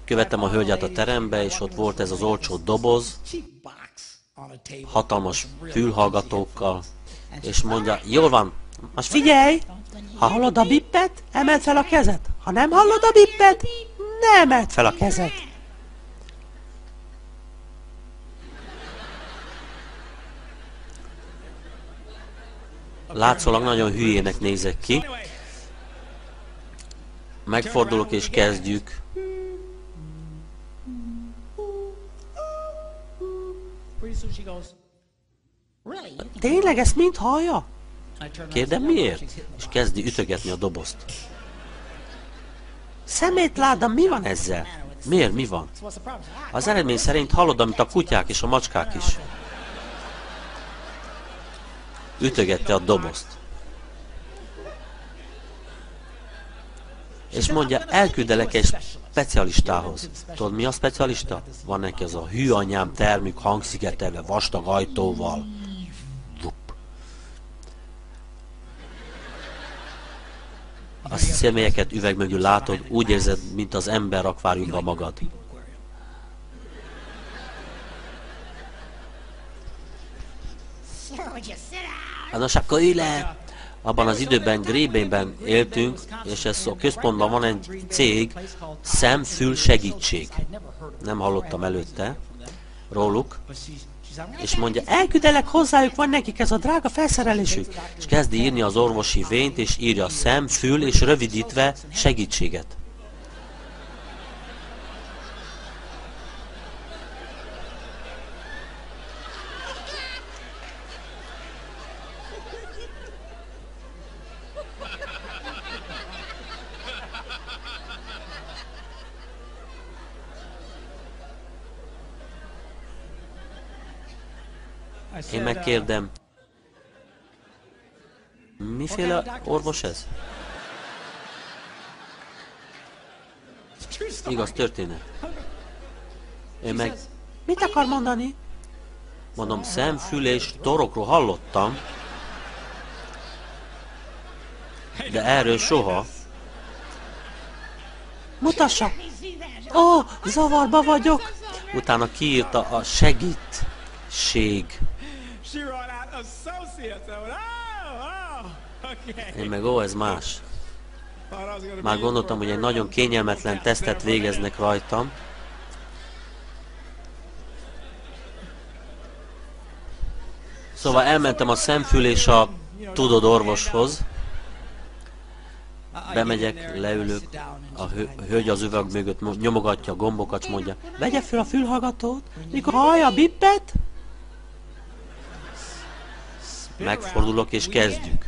Követtem a hölgyet a terembe, és ott volt ez az olcsó doboz, hatalmas fülhallgatókkal, és mondja, jól van, most figyelj, ha hallod a bippet, emeld fel a kezed. Ha nem hallod a bippet, ne emeld fel a kezed. Látszólag nagyon hülyének nézek ki. Megfordulok és kezdjük. Tényleg ezt mind hallja? Kérdem miért? És kezdi ütögetni a dobozt. Szemétláda, mi van ezzel? Miért, mi van? Az eredmény szerint hallod, amit a kutyák és a macskák is. Ütögette a dobozt. És mondja, elküldelek egy specialistához. Tudod, mi a specialista? Van neki az a hű anyám termük hangszigetelve vastag ajtóval. Vup. A személyeket üveg mögül látod, úgy érzed, mint az ember akváriumban magad. Nos, akkor ülj le! Abban az időben Grébénben éltünk, és ez a központban van egy cég, Szem-Fül Segítség. Nem hallottam előtte róluk. És mondja, elküldelek hozzájuk, van nekik ez a drága felszerelésük. És kezdi írni az orvosi vényt, és írja szem, fül, és rövidítve segítséget. Én megkérdem, miféle orvos ez? Igaz történet. Én meg, mit akar mondani? Mondom, szem, fül és torokról hallottam, de erről soha. Mutassa! Ó, zavarba vagyok! Utána kiírta a segítség. Én meg, ó, ez más. Már gondoltam, hogy egy nagyon kényelmetlen tesztet végeznek rajtam. Szóval elmentem a szemfül és a tudod orvoshoz. Bemegyek, leülök, a hölgy az üveg mögött nyomogatja a gombokat, és mondja, vegye fel a fülhallgatót, mikor hallja a bippet. Megfordulok és kezdjük.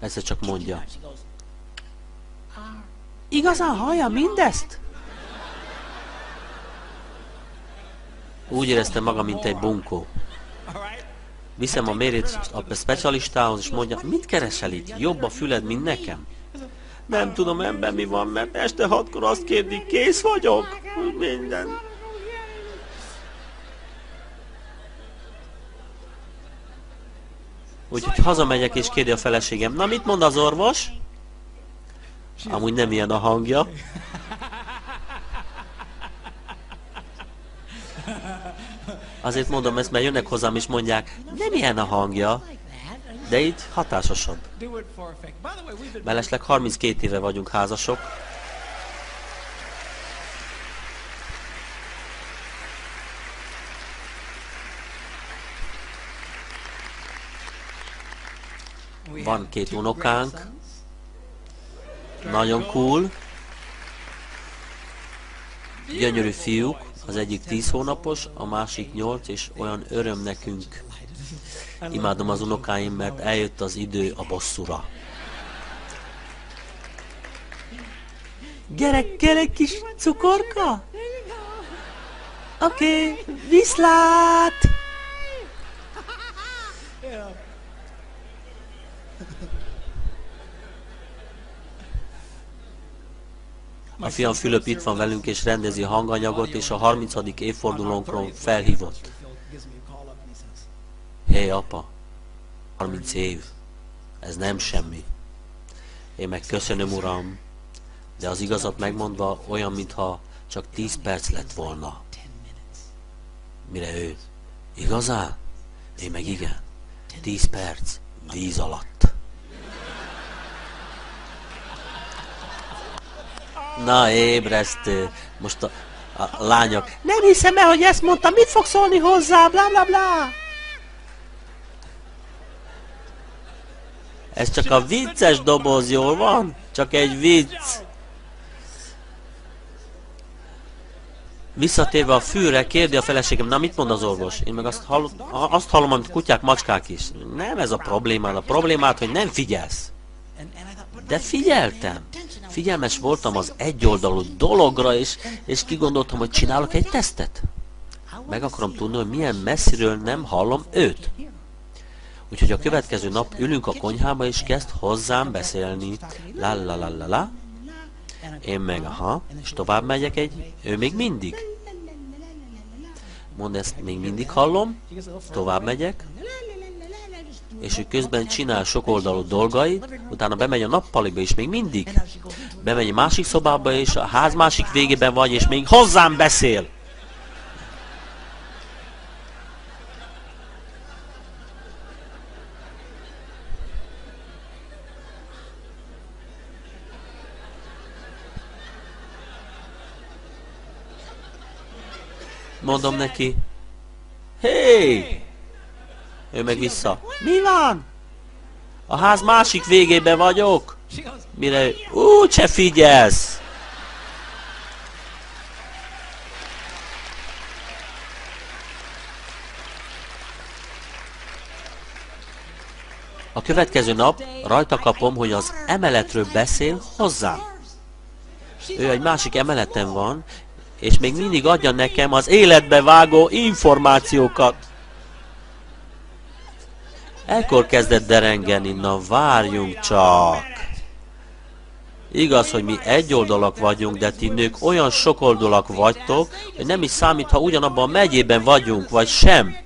Egyszer csak mondja. Igazán hallja mindezt? Úgy éreztem magam, mint egy bunkó. Viszem a mérét a specialistához, és mondja, mit keresel itt? Jobb a füled, mint nekem? Nem tudom, ember, mi van, mert este 6-kor azt kérdik, kész vagyok? Minden. Úgyhogy hazamegyek és kérdi a feleségem, na mit mond az orvos? Amúgy nem ilyen a hangja. Azért mondom ezt, mert jönnek hozzám és mondják, nem ilyen a hangja, de így hatásosabb. Mellesleg 32 éve vagyunk házasok. Van 2 unokánk. Nagyon cool. Gyönyörű fiúk. Az egyik 10 hónapos, a másik 8, és olyan öröm nekünk. Imádom az unokáim, mert eljött az idő a bosszúra. Gyere kis cukorka! Oké, viszlát! A fiam Fülöp itt van velünk és rendezi a hanganyagot, és a 30. évfordulónkról felhívott. Hé, apa, 30 év, ez nem semmi. Én meg köszönöm, uram, de az igazat megmondva olyan, mintha csak 10 perc lett volna. Mire ő? Igazán? Én meg igen. 10 perc, víz alatt. Na, ébresztő. Most a lányok. Nem hiszem el, hogy ezt mondtam. Mit fog szólni hozzá? Bla bla bla. Ez csak a vicces doboz, jól van? Csak egy vicc. Visszatérve a fűre, kérdi a feleségem, na mit mond az orvos? Én meg azt hallom, amit kutyák, macskák is. Nem ez a problémád. A problémád, hogy nem figyelsz. De figyeltem. Figyelmes voltam az egyoldalú dologra, és kigondoltam, hogy csinálok egy tesztet. Meg akarom tudni, hogy milyen messziről nem hallom őt. Úgyhogy a következő nap ülünk a konyhába, és kezd hozzám beszélni. La la la la la. Én meg, aha, és tovább megyek ő még mindig. Mond, ezt még mindig hallom, tovább megyek, és ő közben csinál sokoldalú dolgait, utána bemegy a nappaliba, és még mindig bemegy a másik szobába, és a ház másik végében vagy, és még hozzám beszél. Mondom neki, hé! Ő meg vissza, mi van? A ház másik végében vagyok. Mire ő, úgyse figyelsz. A következő nap rajta kapom, hogy az emeletről beszél hozzám. Ő egy másik emeleten van, és még mindig adja nekem az életbe vágó információkat. Ekkor kezdett derengeni, na várjunk csak. Igaz, hogy mi egyoldalak vagyunk, de ti nők olyan sokoldalak vagytok, hogy nem is számít, ha ugyanabban a megyében vagyunk, vagy sem.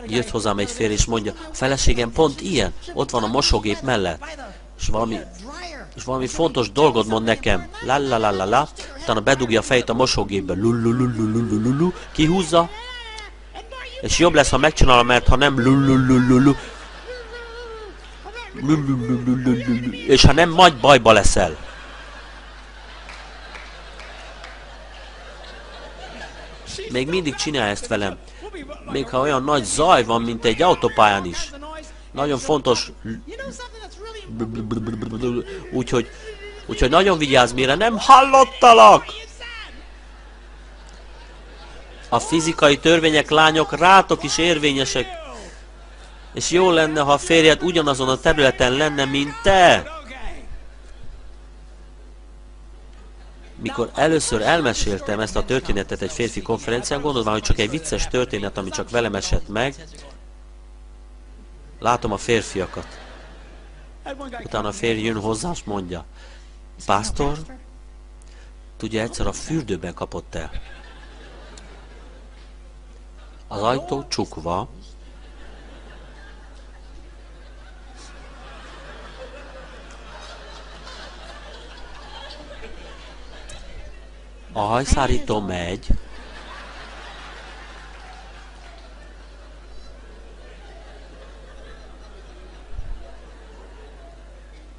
Jött hozzám egy férj, és mondja, a feleségem pont ilyen, ott van a mosógép mellett, és valami fontos dolgot mond nekem, la la la la la, utána bedugja a fejét a mosógépbe, lulululululululu, kihúzza, és jobb lesz, ha megcsinálom, mert ha nem lulululululu, és ha nem, majd bajba leszel. Még mindig csinál ezt velem. Még ha olyan nagy zaj van, mint egy autópályán is. Nagyon fontos. Úgyhogy nagyon vigyázz, mire nem hallottalak! A fizikai törvények, lányok, rátok is érvényesek. És jó lenne, ha a férjed ugyanazon a területen lenne, mint te. Mikor először elmeséltem ezt a történetet egy férfi konferencián, gondolván, hogy csak egy vicces történet, ami csak velem esett meg, látom a férfiakat. Utána a férj jön hozzá, és mondja, pásztor, tudja, egyszer a fürdőben kapott el. Az ajtó csukva, a hajszárító megy,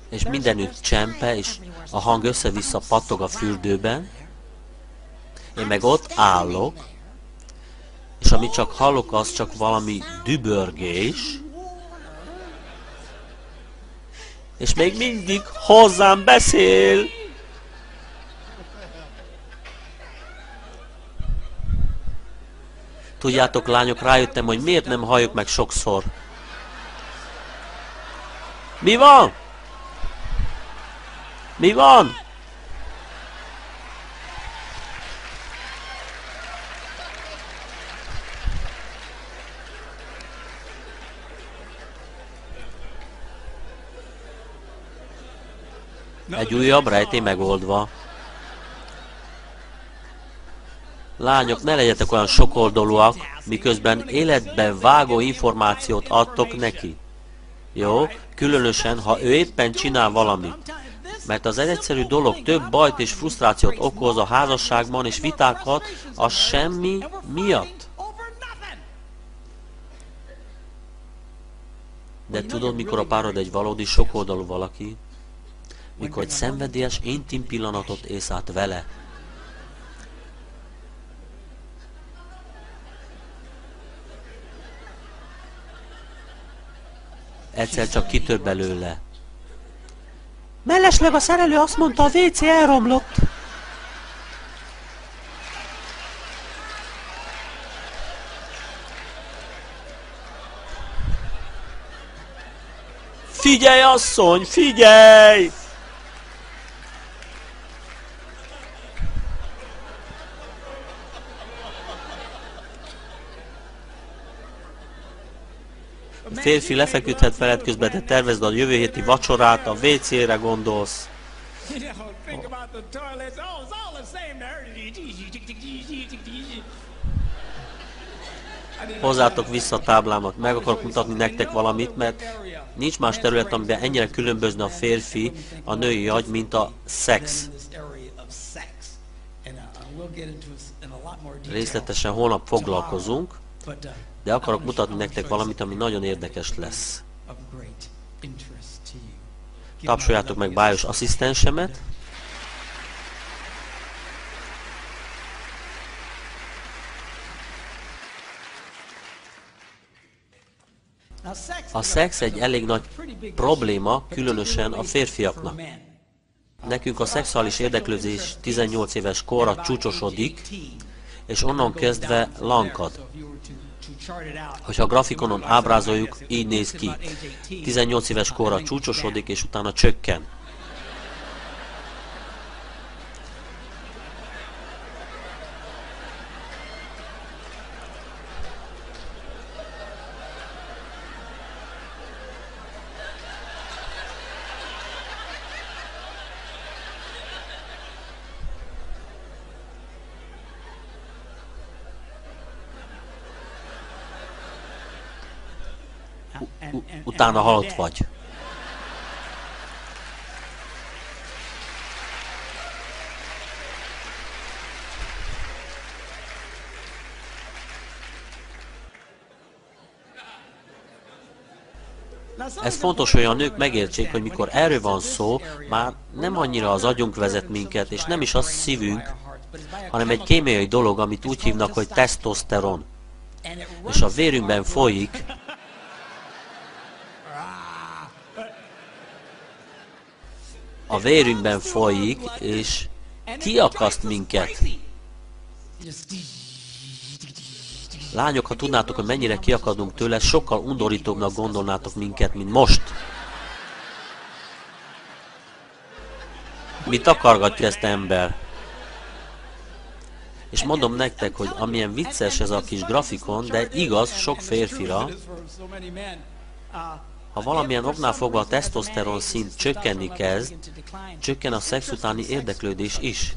és mindenütt csempe, és a hang össze-vissza pattog a fürdőben. Én meg ott állok, és amit csak hallok, az csak valami dübörgés, és még mindig hozzám beszél. Tudjátok, lányok, rájöttem, hogy miért nem halljuk meg sokszor. Mi van? Mi van? Egy újabb rejtély megoldva. Lányok, ne legyetek olyan sokoldalúak, miközben életben vágó információt adtok neki. Jó? Különösen, ha ő éppen csinál valamit. Mert az egyszerű dolog több bajt és frusztrációt okoz a házasságban és vitákat a semmi miatt. De tudod, mikor a párod egy valódi sokoldalú valaki? Mikor egy szenvedélyes, intim pillanatot élsz át vele. Egyszer csak kitör belőle. Mellesleg a szerelő azt mondta, a WC elromlott. Figyelj, asszony, figyelj! A férfi lefeküdhet veled, közben te tervezd a jövő héti vacsorát, a WC-re gondolsz. Hozzátok vissza a táblámat, meg akarok mutatni nektek valamit, mert nincs más terület, amiben ennyire különbözne a férfi, a női agy, mint a szex. Részletesen holnap foglalkozunk, de akarok mutatni nektek valamit, ami nagyon érdekes lesz. Tapsoljátok meg bájos asszisztensemet. A szex egy elég nagy probléma, különösen a férfiaknak. Nekünk a szexuális érdeklődés 18 éves korra csúcsosodik, és onnan kezdve lankad. Hogyha a grafikonon ábrázoljuk, így néz ki. 18 éves korra csúcsosodik, és utána csökken. Utána halott vagy. Ez fontos, hogy a nők megértsék, hogy mikor erről van szó, már nem annyira az agyunk vezet minket, és nem is a szívünk, hanem egy kémiai dolog, amit úgy hívnak, hogy tesztoszteron. És a vérünkben folyik, és kiakaszt minket. Lányok, ha tudnátok, hogy mennyire kiakadunk tőle, sokkal undorítóbbnak gondolnátok minket, mint most. Mit akargatja ezt ember? És mondom nektek, hogy amilyen vicces ez a kis grafikon, de igaz sok férfira, ha valamilyen oknál fogva a tesztoszteron szint csökkenni kezd, csökken a szex utáni érdeklődés is.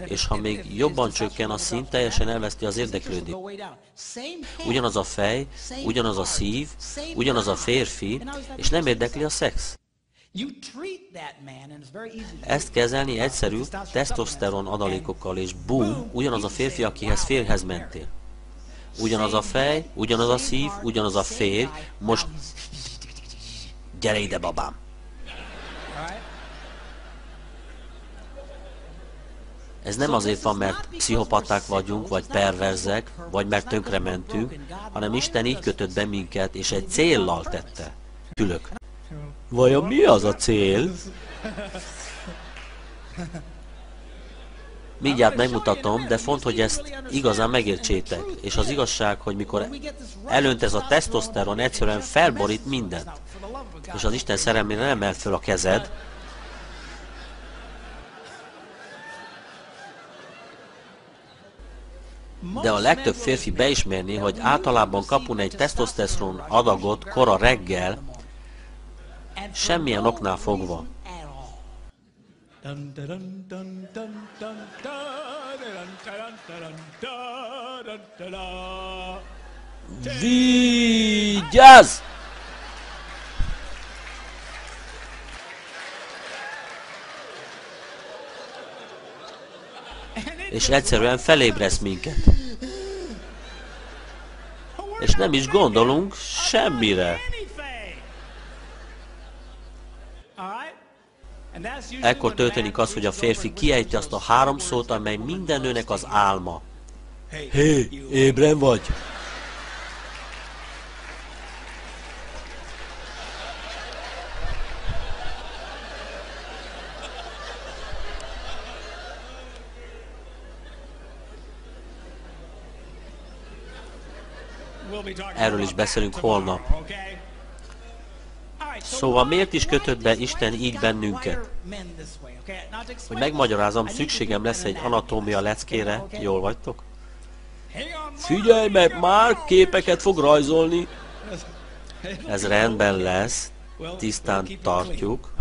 És ha még jobban csökken a szint, teljesen elveszti az érdeklődést. Ugyanaz a fej, ugyanaz a szív, ugyanaz a férfi, és nem érdekli a szex. Ezt kezelni egyszerű, tesztoszteron adalékokkal, és boom, ugyanaz a férfi, akihez férjhez mentél. Ugyanaz a fej, ugyanaz a szív, ugyanaz a férj, most gyere ide, babám! Ez nem azért van, mert pszichopaták vagyunk, vagy perverzek, vagy mert tönkrementünk, hanem Isten így kötött be minket, és egy céllal tette. Ülök. Vajon mi az a cél? Mindjárt megmutatom, de fontos, hogy ezt igazán megértsétek. És az igazság, hogy mikor elönt ez a tesztoszteron, egyszerűen felborít mindent. És az Isten szerelmére nem emel föl a kezed. De a legtöbb férfi beismerné, hogy általában kapun egy tesztoszteron adagot kora reggel, semmilyen oknál fogva. Vigyázz! És egyszerűen felébresz minket. És nem is gondolunk semmire. Ekkor történik az, hogy a férfi kiejti azt a 3 szót, amely minden nőnek az álma. Hé, ébren vagy? Erről is beszélünk holnap. Szóval miért is kötött be Isten így bennünket? Hogy megmagyarázom, szükségem lesz egy anatómia leckére. Jól vagytok? Figyelj meg, már képeket fog rajzolni. Ez rendben lesz. Tisztán tartjuk.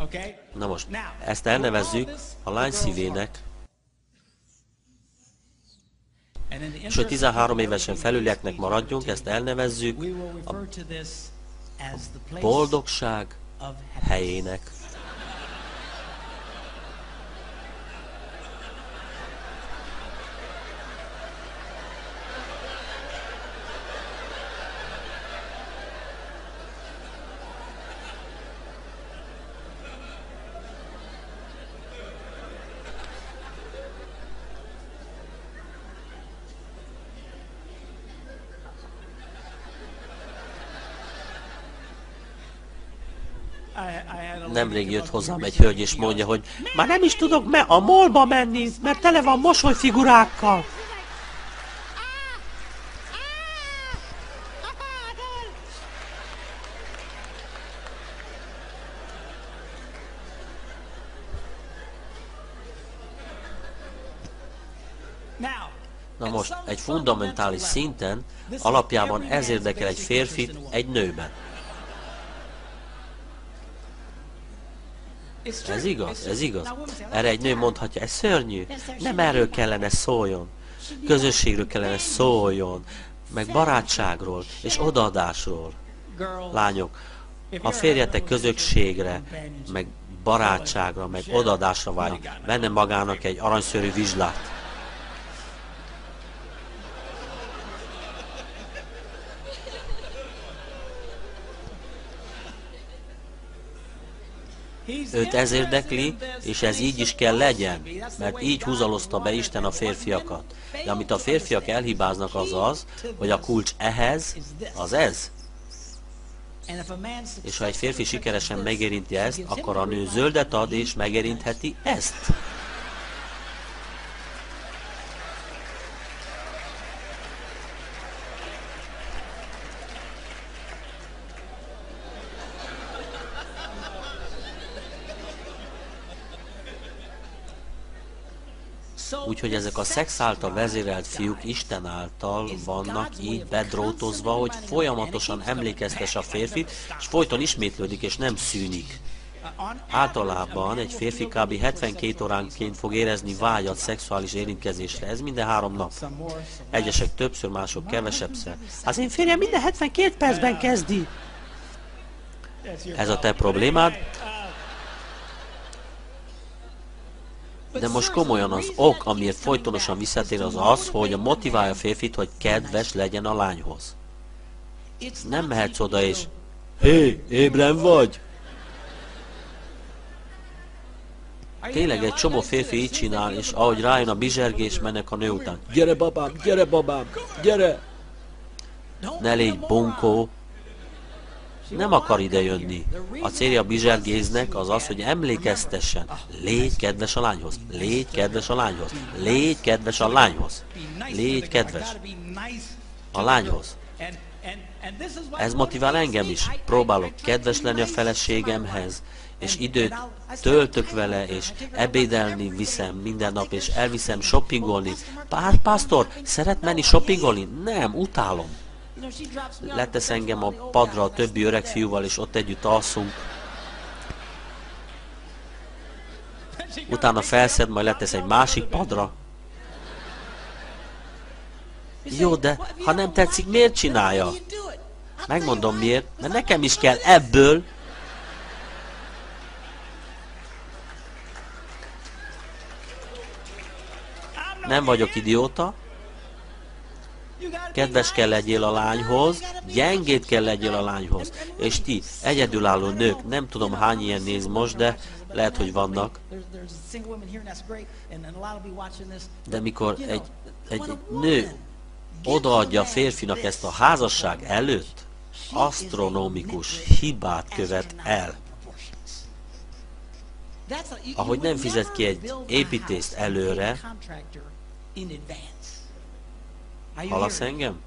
Na most, ezt elnevezzük a lány szívének. És hogy 13 évesen felülieknek maradjunk, ezt elnevezzük a boldogság helyének. Nemrég jött hozzám egy hölgy, és mondja, hogy már nem is tudok a mallba menni, mert tele van mosolyfigurákkal. Na most, egy fundamentális szinten alapjában ez érdekel egy férfit egy nőben. Ez igaz, ez igaz. Erre egy nő mondhatja, ez szörnyű. Nem erről kellene szóljon. Közösségről kellene szóljon. Meg barátságról és odaadásról. Lányok, ha férjetek közösségre, meg barátságra, meg odaadásra vágyik, venne magának egy aranyszőrű vizslát. Őt ez érdekli, és ez így is kell legyen, mert így húzalozta be Isten a férfiakat. De amit a férfiak elhibáznak az az, hogy a kulcs ehhez, az ez. És ha egy férfi sikeresen megérinti ezt, akkor a nő zöldet ad és megérintheti ezt. Úgyhogy ezek a szex által vezérelt fiúk Isten által vannak így bedrótozva, hogy folyamatosan emlékeztesse a férfit, és folyton ismétlődik, és nem szűnik. Általában egy férfi kb. 72 óránként fog érezni vágyat szexuális érintkezésre. Ez minden 3 nap. Egyesek többször, mások kevesebbszer. Az én férjem minden 72 percben kezdi. Ez a te problémád? De most komolyan az ok, amiért folytonosan visszatér, az az, hogy a motiválja a férfit, hogy kedves legyen a lányhoz. Nem mehetsz oda és hé, ébren vagy? Tényleg egy csomó férfi így csinál, és ahogy rájön a bizsergés, mennek a nő után. Gyere babám, gyere! Ne légy bunkó! Nem akar ide jönni. A célja a bizsergéznek az az, hogy emlékeztessen. Légy kedves a lányhoz. Légy kedves a lányhoz. Légy kedves a lányhoz. Légy kedves a lányhoz. Ez motivál engem is. Próbálok kedves lenni a feleségemhez, és időt töltök vele, és ebédelni viszem minden nap, és elviszem shoppingolni. Pásztor, szeret menni shoppingolni? Nem, utálom. Letesz engem a padra a többi öreg fiúval, és ott együtt alszunk. utána felszed, majd letesz egy másik padra. Jó, de ha nem tetszik, miért csinálja? Megmondom miért, mert nekem is kell ebből. Nem vagyok idióta. Kedves kell legyél a lányhoz, gyengét kell legyél a lányhoz. És ti, egyedülálló nők, nem tudom hány ilyen néz most, de lehet, hogy vannak. De mikor egy nő odaadja a férfinak ezt a házasság előtt, asztronómikus hibát követ el. Ahogy nem fizet ki egy építést előre, hallasz engem?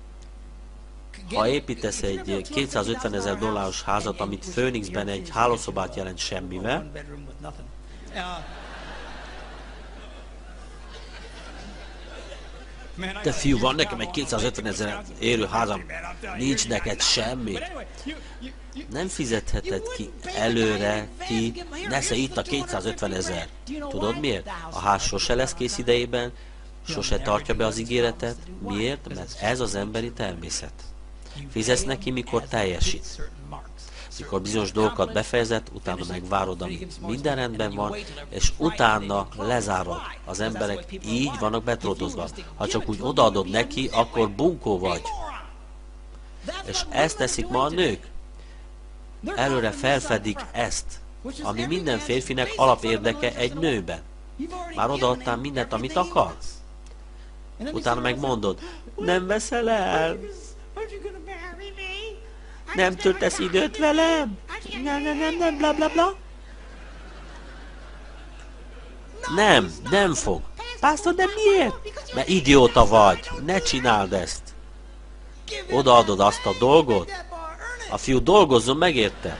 Ha építesz egy 250 000 dolláros házat, amit Phoenixben egy hálószobát jelent semmivel, de fiú, van nekem egy 250 000 érő házam, nincs neked semmi. Nem fizetheted ki előre, ki, nesze itt a 250 000. Tudod miért? A ház sose lesz kész idejében, sose tartja be az ígéretet. Miért? Mert ez az emberi természet. Fizetsz neki, mikor teljesít. Mikor bizonyos dolgokat befejezett, utána megvárod, amíg minden rendben van, és utána lezárod. Az emberek így vannak betrodozva. Ha csak úgy odaadod neki, akkor bunkó vagy. És ezt teszik ma a nők. Előre felfedik ezt, ami minden férfinek alapérdeke egy nőben. Már odaadtál mindent, amit akarsz? Utána megmondod, nem veszel el? Nem töltesz időt velem? Nem, bla bla bla. Nem fog. Pásztor, de miért? Mert idióta vagy. Ne csináld ezt. Odaadod azt a dolgot? A fiú dolgozzon meg érte.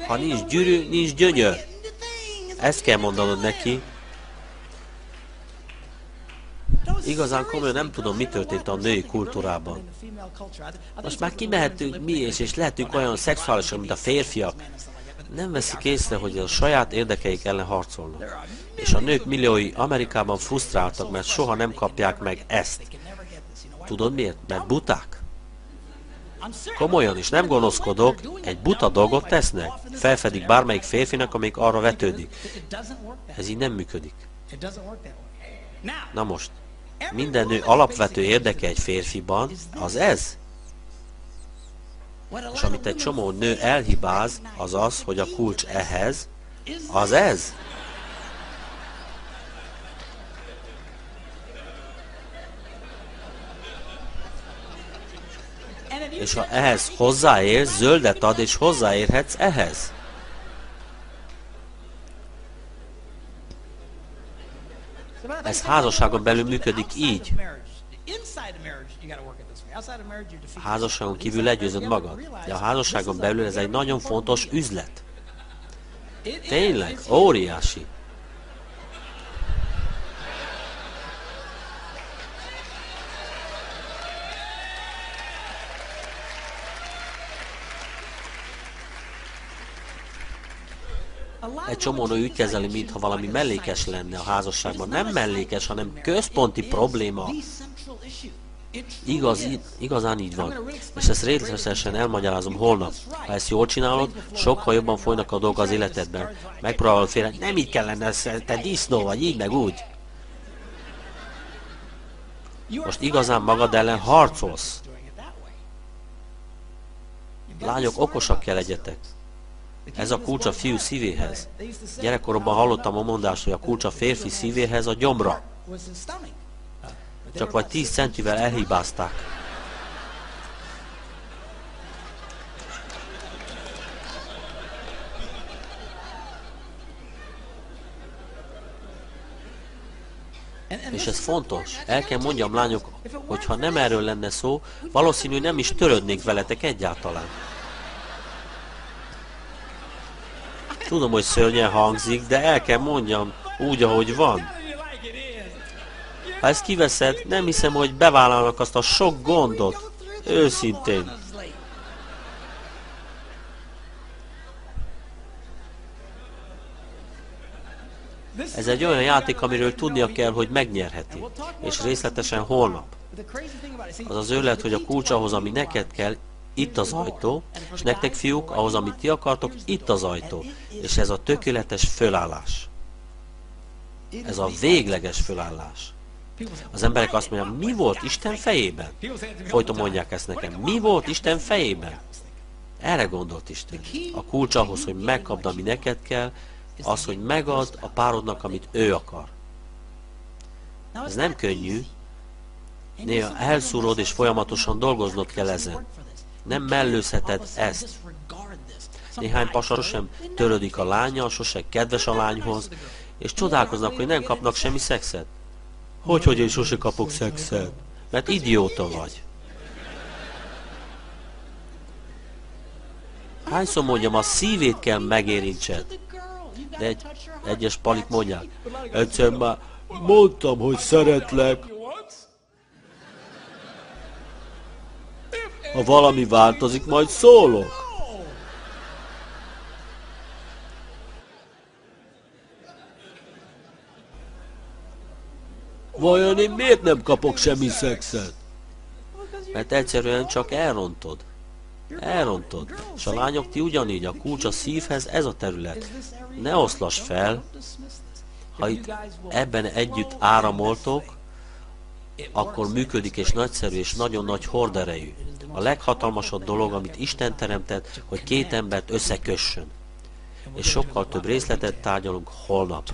Ha nincs gyűrű, nincs gyönyör. Ezt kell mondanod neki. Igazán komolyan nem tudom, mi történt a női kultúrában. Most már kimehetünk mi és lehetünk olyan szexuálisak, mint a férfiak. Nem veszik észre, hogy a saját érdekeik ellen harcolnak. És a nők milliói Amerikában frusztráltak, mert soha nem kapják meg ezt. Tudod miért? Mert buták. Komolyan is, nem gonoszkodok, egy buta dolgot tesznek. Felfedik bármelyik férfinak, amelyik arra vetődik. Ez így nem működik. Na most, minden nő alapvető érdeke egy férfiban, az ez. És amit egy csomó nő elhibáz, az az, hogy a kulcs ehhez, az ez. És ha ehhez hozzáérsz, zöldet ad, és hozzáérhetsz ehhez. Ez házasságon belül működik így. A házasságon kívül legyőzöd magad, de a házasságon belül ez egy nagyon fontos üzlet. Tényleg, óriási. Egy csomó nő úgy kezeli, mintha valami mellékes lenne a házasságban. Nem mellékes, hanem központi probléma. Igazán így van. És ezt részletesen elmagyarázom holnap. Ha ezt jól csinálod, sokkal jobban folynak a dolgok az életedben. Megpróbálod félre, nem így kellene, te disznó vagy, így meg úgy. Most igazán magad ellen harcolsz. Lányok, okosak kell legyetek. Ez a kulcs a fiú szívéhez. Gyerekkoromban hallottam a mondást, hogy a kulcs a férfi szívéhez a gyomra. Csak vagy 10 centivel elhibázták. És ez fontos. El kell mondjam, lányok, hogyha nem erről lenne szó, valószínű nem is törődnék veletek egyáltalán. Tudom, hogy szörnyen hangzik, de el kell mondjam úgy, ahogy van. Ha ezt kiveszed, nem hiszem, hogy bevállalnak azt a sok gondot. Őszintén. Ez egy olyan játék, amiről tudnia kell, hogy megnyerheti. És részletesen holnap. Az az őrület, hogy a kulcs ahhoz, ami neked kell, itt az ajtó, és nektek, fiúk, ahhoz, amit ti akartok, itt az ajtó. És ez a tökéletes fölállás. Ez a végleges fölállás. Az emberek azt mondják, mi volt Isten fejében? Folyton mondják ezt nekem. Mi volt Isten fejében? Erre gondolt Isten. A kulcs ahhoz, hogy megkapd, ami neked kell, az, hogy megad a párodnak, amit ő akar. Ez nem könnyű. Néha elszúrod, és folyamatosan dolgoznod kell ezen. Nem mellőzheted ezt. Néhány pasa sosem törődik a lányjal, sosem kedves a lányhoz, és csodálkoznak, hogy nem kapnak semmi szexet. Hogy én sose kapok szexet? Mert idióta vagy. Hányszor mondjam, a szívét kell megérintsed. De egyes palik mondják, egyszer már mondtam, hogy szeretlek. Ha valami változik, majd szólok. Vajon én miért nem kapok semmi szexet? Mert egyszerűen csak elrontod. Elrontod. És a lányok, ti ugyanígy, a kulcs a szívhez, ez a terület. Ne oszlass fel. Ha itt ebben együtt áramoltok, akkor működik és nagyszerű és nagyon nagy horderejű. A leghatalmasabb dolog, amit Isten teremtett, hogy két embert összekössön. És sokkal több részletet tárgyalunk holnap.